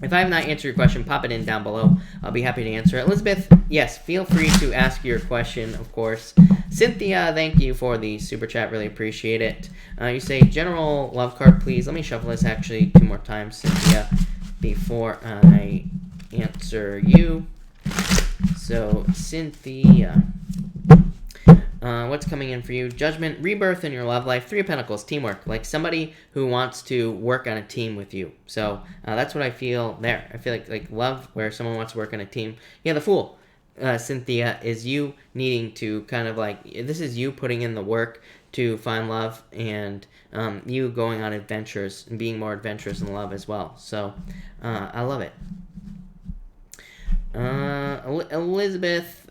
If I have not answered your question, pop it in down below. I'll be happy to answer it. Elizabeth, yes, feel free to ask your question, of course. Cynthia, thank you for the super chat. Really appreciate it. You say, general love card, please. Let me shuffle this actually 2 more times, Cynthia, before I answer you. So, Cynthia, what's coming in for you? Judgment, rebirth in your love life. Three of Pentacles, teamwork. Like somebody who wants to work on a team with you. So that's what I feel there. I feel like love, where someone wants to work on a team. Yeah, the Fool, Cynthia, is you needing to kind of like, this is you putting in the work to find love, and you going on adventures and being more adventurous in love as well. So I love it. Elizabeth,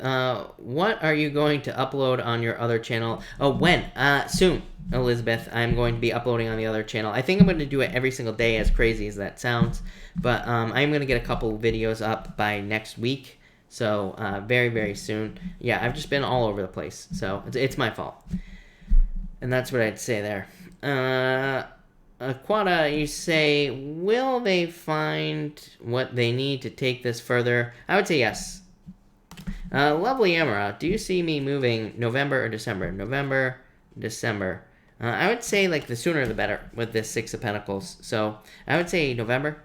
what are you going to upload on your other channel? Oh, when? Soon, Elizabeth. I'm going to be uploading on the other channel. I think I'm going to do it every single day, as crazy as that sounds. But I'm going to get a couple videos up by next week. So, very, very soon. Yeah, I've just been all over the place. So, it's my fault. And that's what I'd say there. Quada, you say, will they find what they need to take this further? I would say yes. Lovely Amara, do you see me moving November or December? November, December. I would say like the sooner the better with this Six of Pentacles. So I would say November.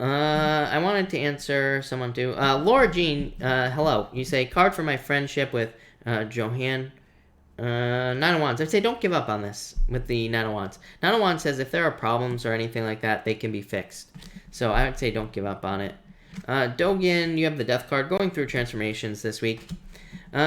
I wanted to answer someone too. Laura Jean, hello. You say, card for my friendship with Johan. Nine of Wands. I'd say don't give up on this with the Nine of Wands. Nine of Wands says if there are problems or anything like that, they can be fixed. So I would say don't give up on it. Dogen, you have the Death card going through transformations this week.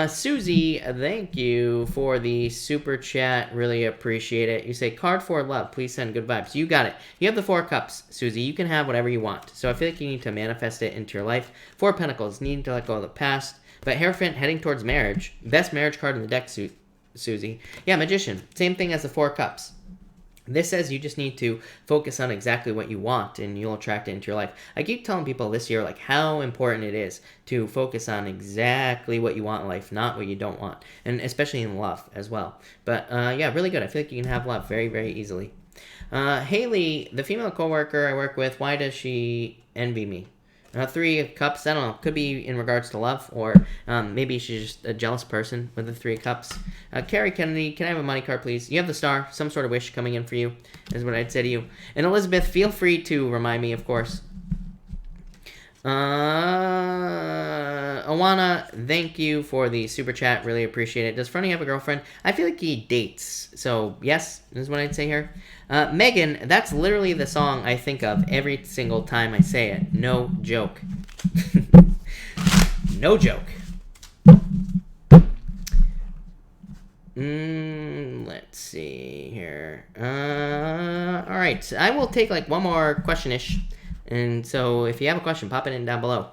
Susie, thank you for the super chat. Really appreciate it. You say, card for love. Please send good vibes. You got it. You have the Four Cups, Susie. You can have whatever you want. So I feel like you need to manifest it into your life. Four Pentacles, needing to let go of the past. But Hierophant, heading towards marriage. Best marriage card in the deck, Susie. Yeah, Magician. Same thing as the Four Cups. This says you just need to focus on exactly what you want and you'll attract it into your life. I keep telling people this year like how important it is to focus on exactly what you want in life, not what you don't want. And especially in love as well. But yeah, really good. I feel like you can have love very, very easily. Haley, the female coworker I work with, why does she envy me? Three of Cups, I don't know, could be in regards to love, or maybe she's just a jealous person with the Three of Cups. Carrie Kennedy, can I have a money card, please? You have the Star, some sort of wish coming in for you, is what I'd say to you. And Elizabeth, feel free to remind me, of course. Awana, thank you for the super chat, really appreciate it. Does Fronty have a girlfriend? I feel like he dates, so yes, is what I'd say here. Megan, that's literally the song I think of every single time I say it. No joke. No joke. Let's see here. All right, I will take like one more question-ish. And so if you have a question, pop it in down below.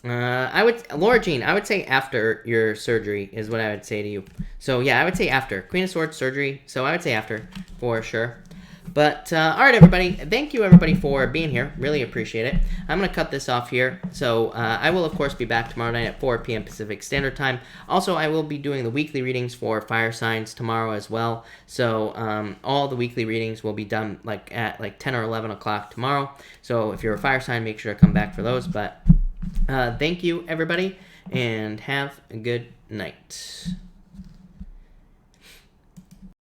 Laura Jean, I would say after your surgery is what I would say to you. So yeah, I would say after. Queen of Swords surgery. So I would say after for sure. But all right, everybody. Thank you, everybody, for being here. Really appreciate it. I'm going to cut this off here. So I will, of course, be back tomorrow night at 4 p.m. Pacific Standard Time. Also, I will be doing the weekly readings for fire signs tomorrow as well. So all the weekly readings will be done at 10 or 11 o'clock tomorrow. So if you're a fire sign, make sure to come back for those. But thank you, everybody, and have a good night.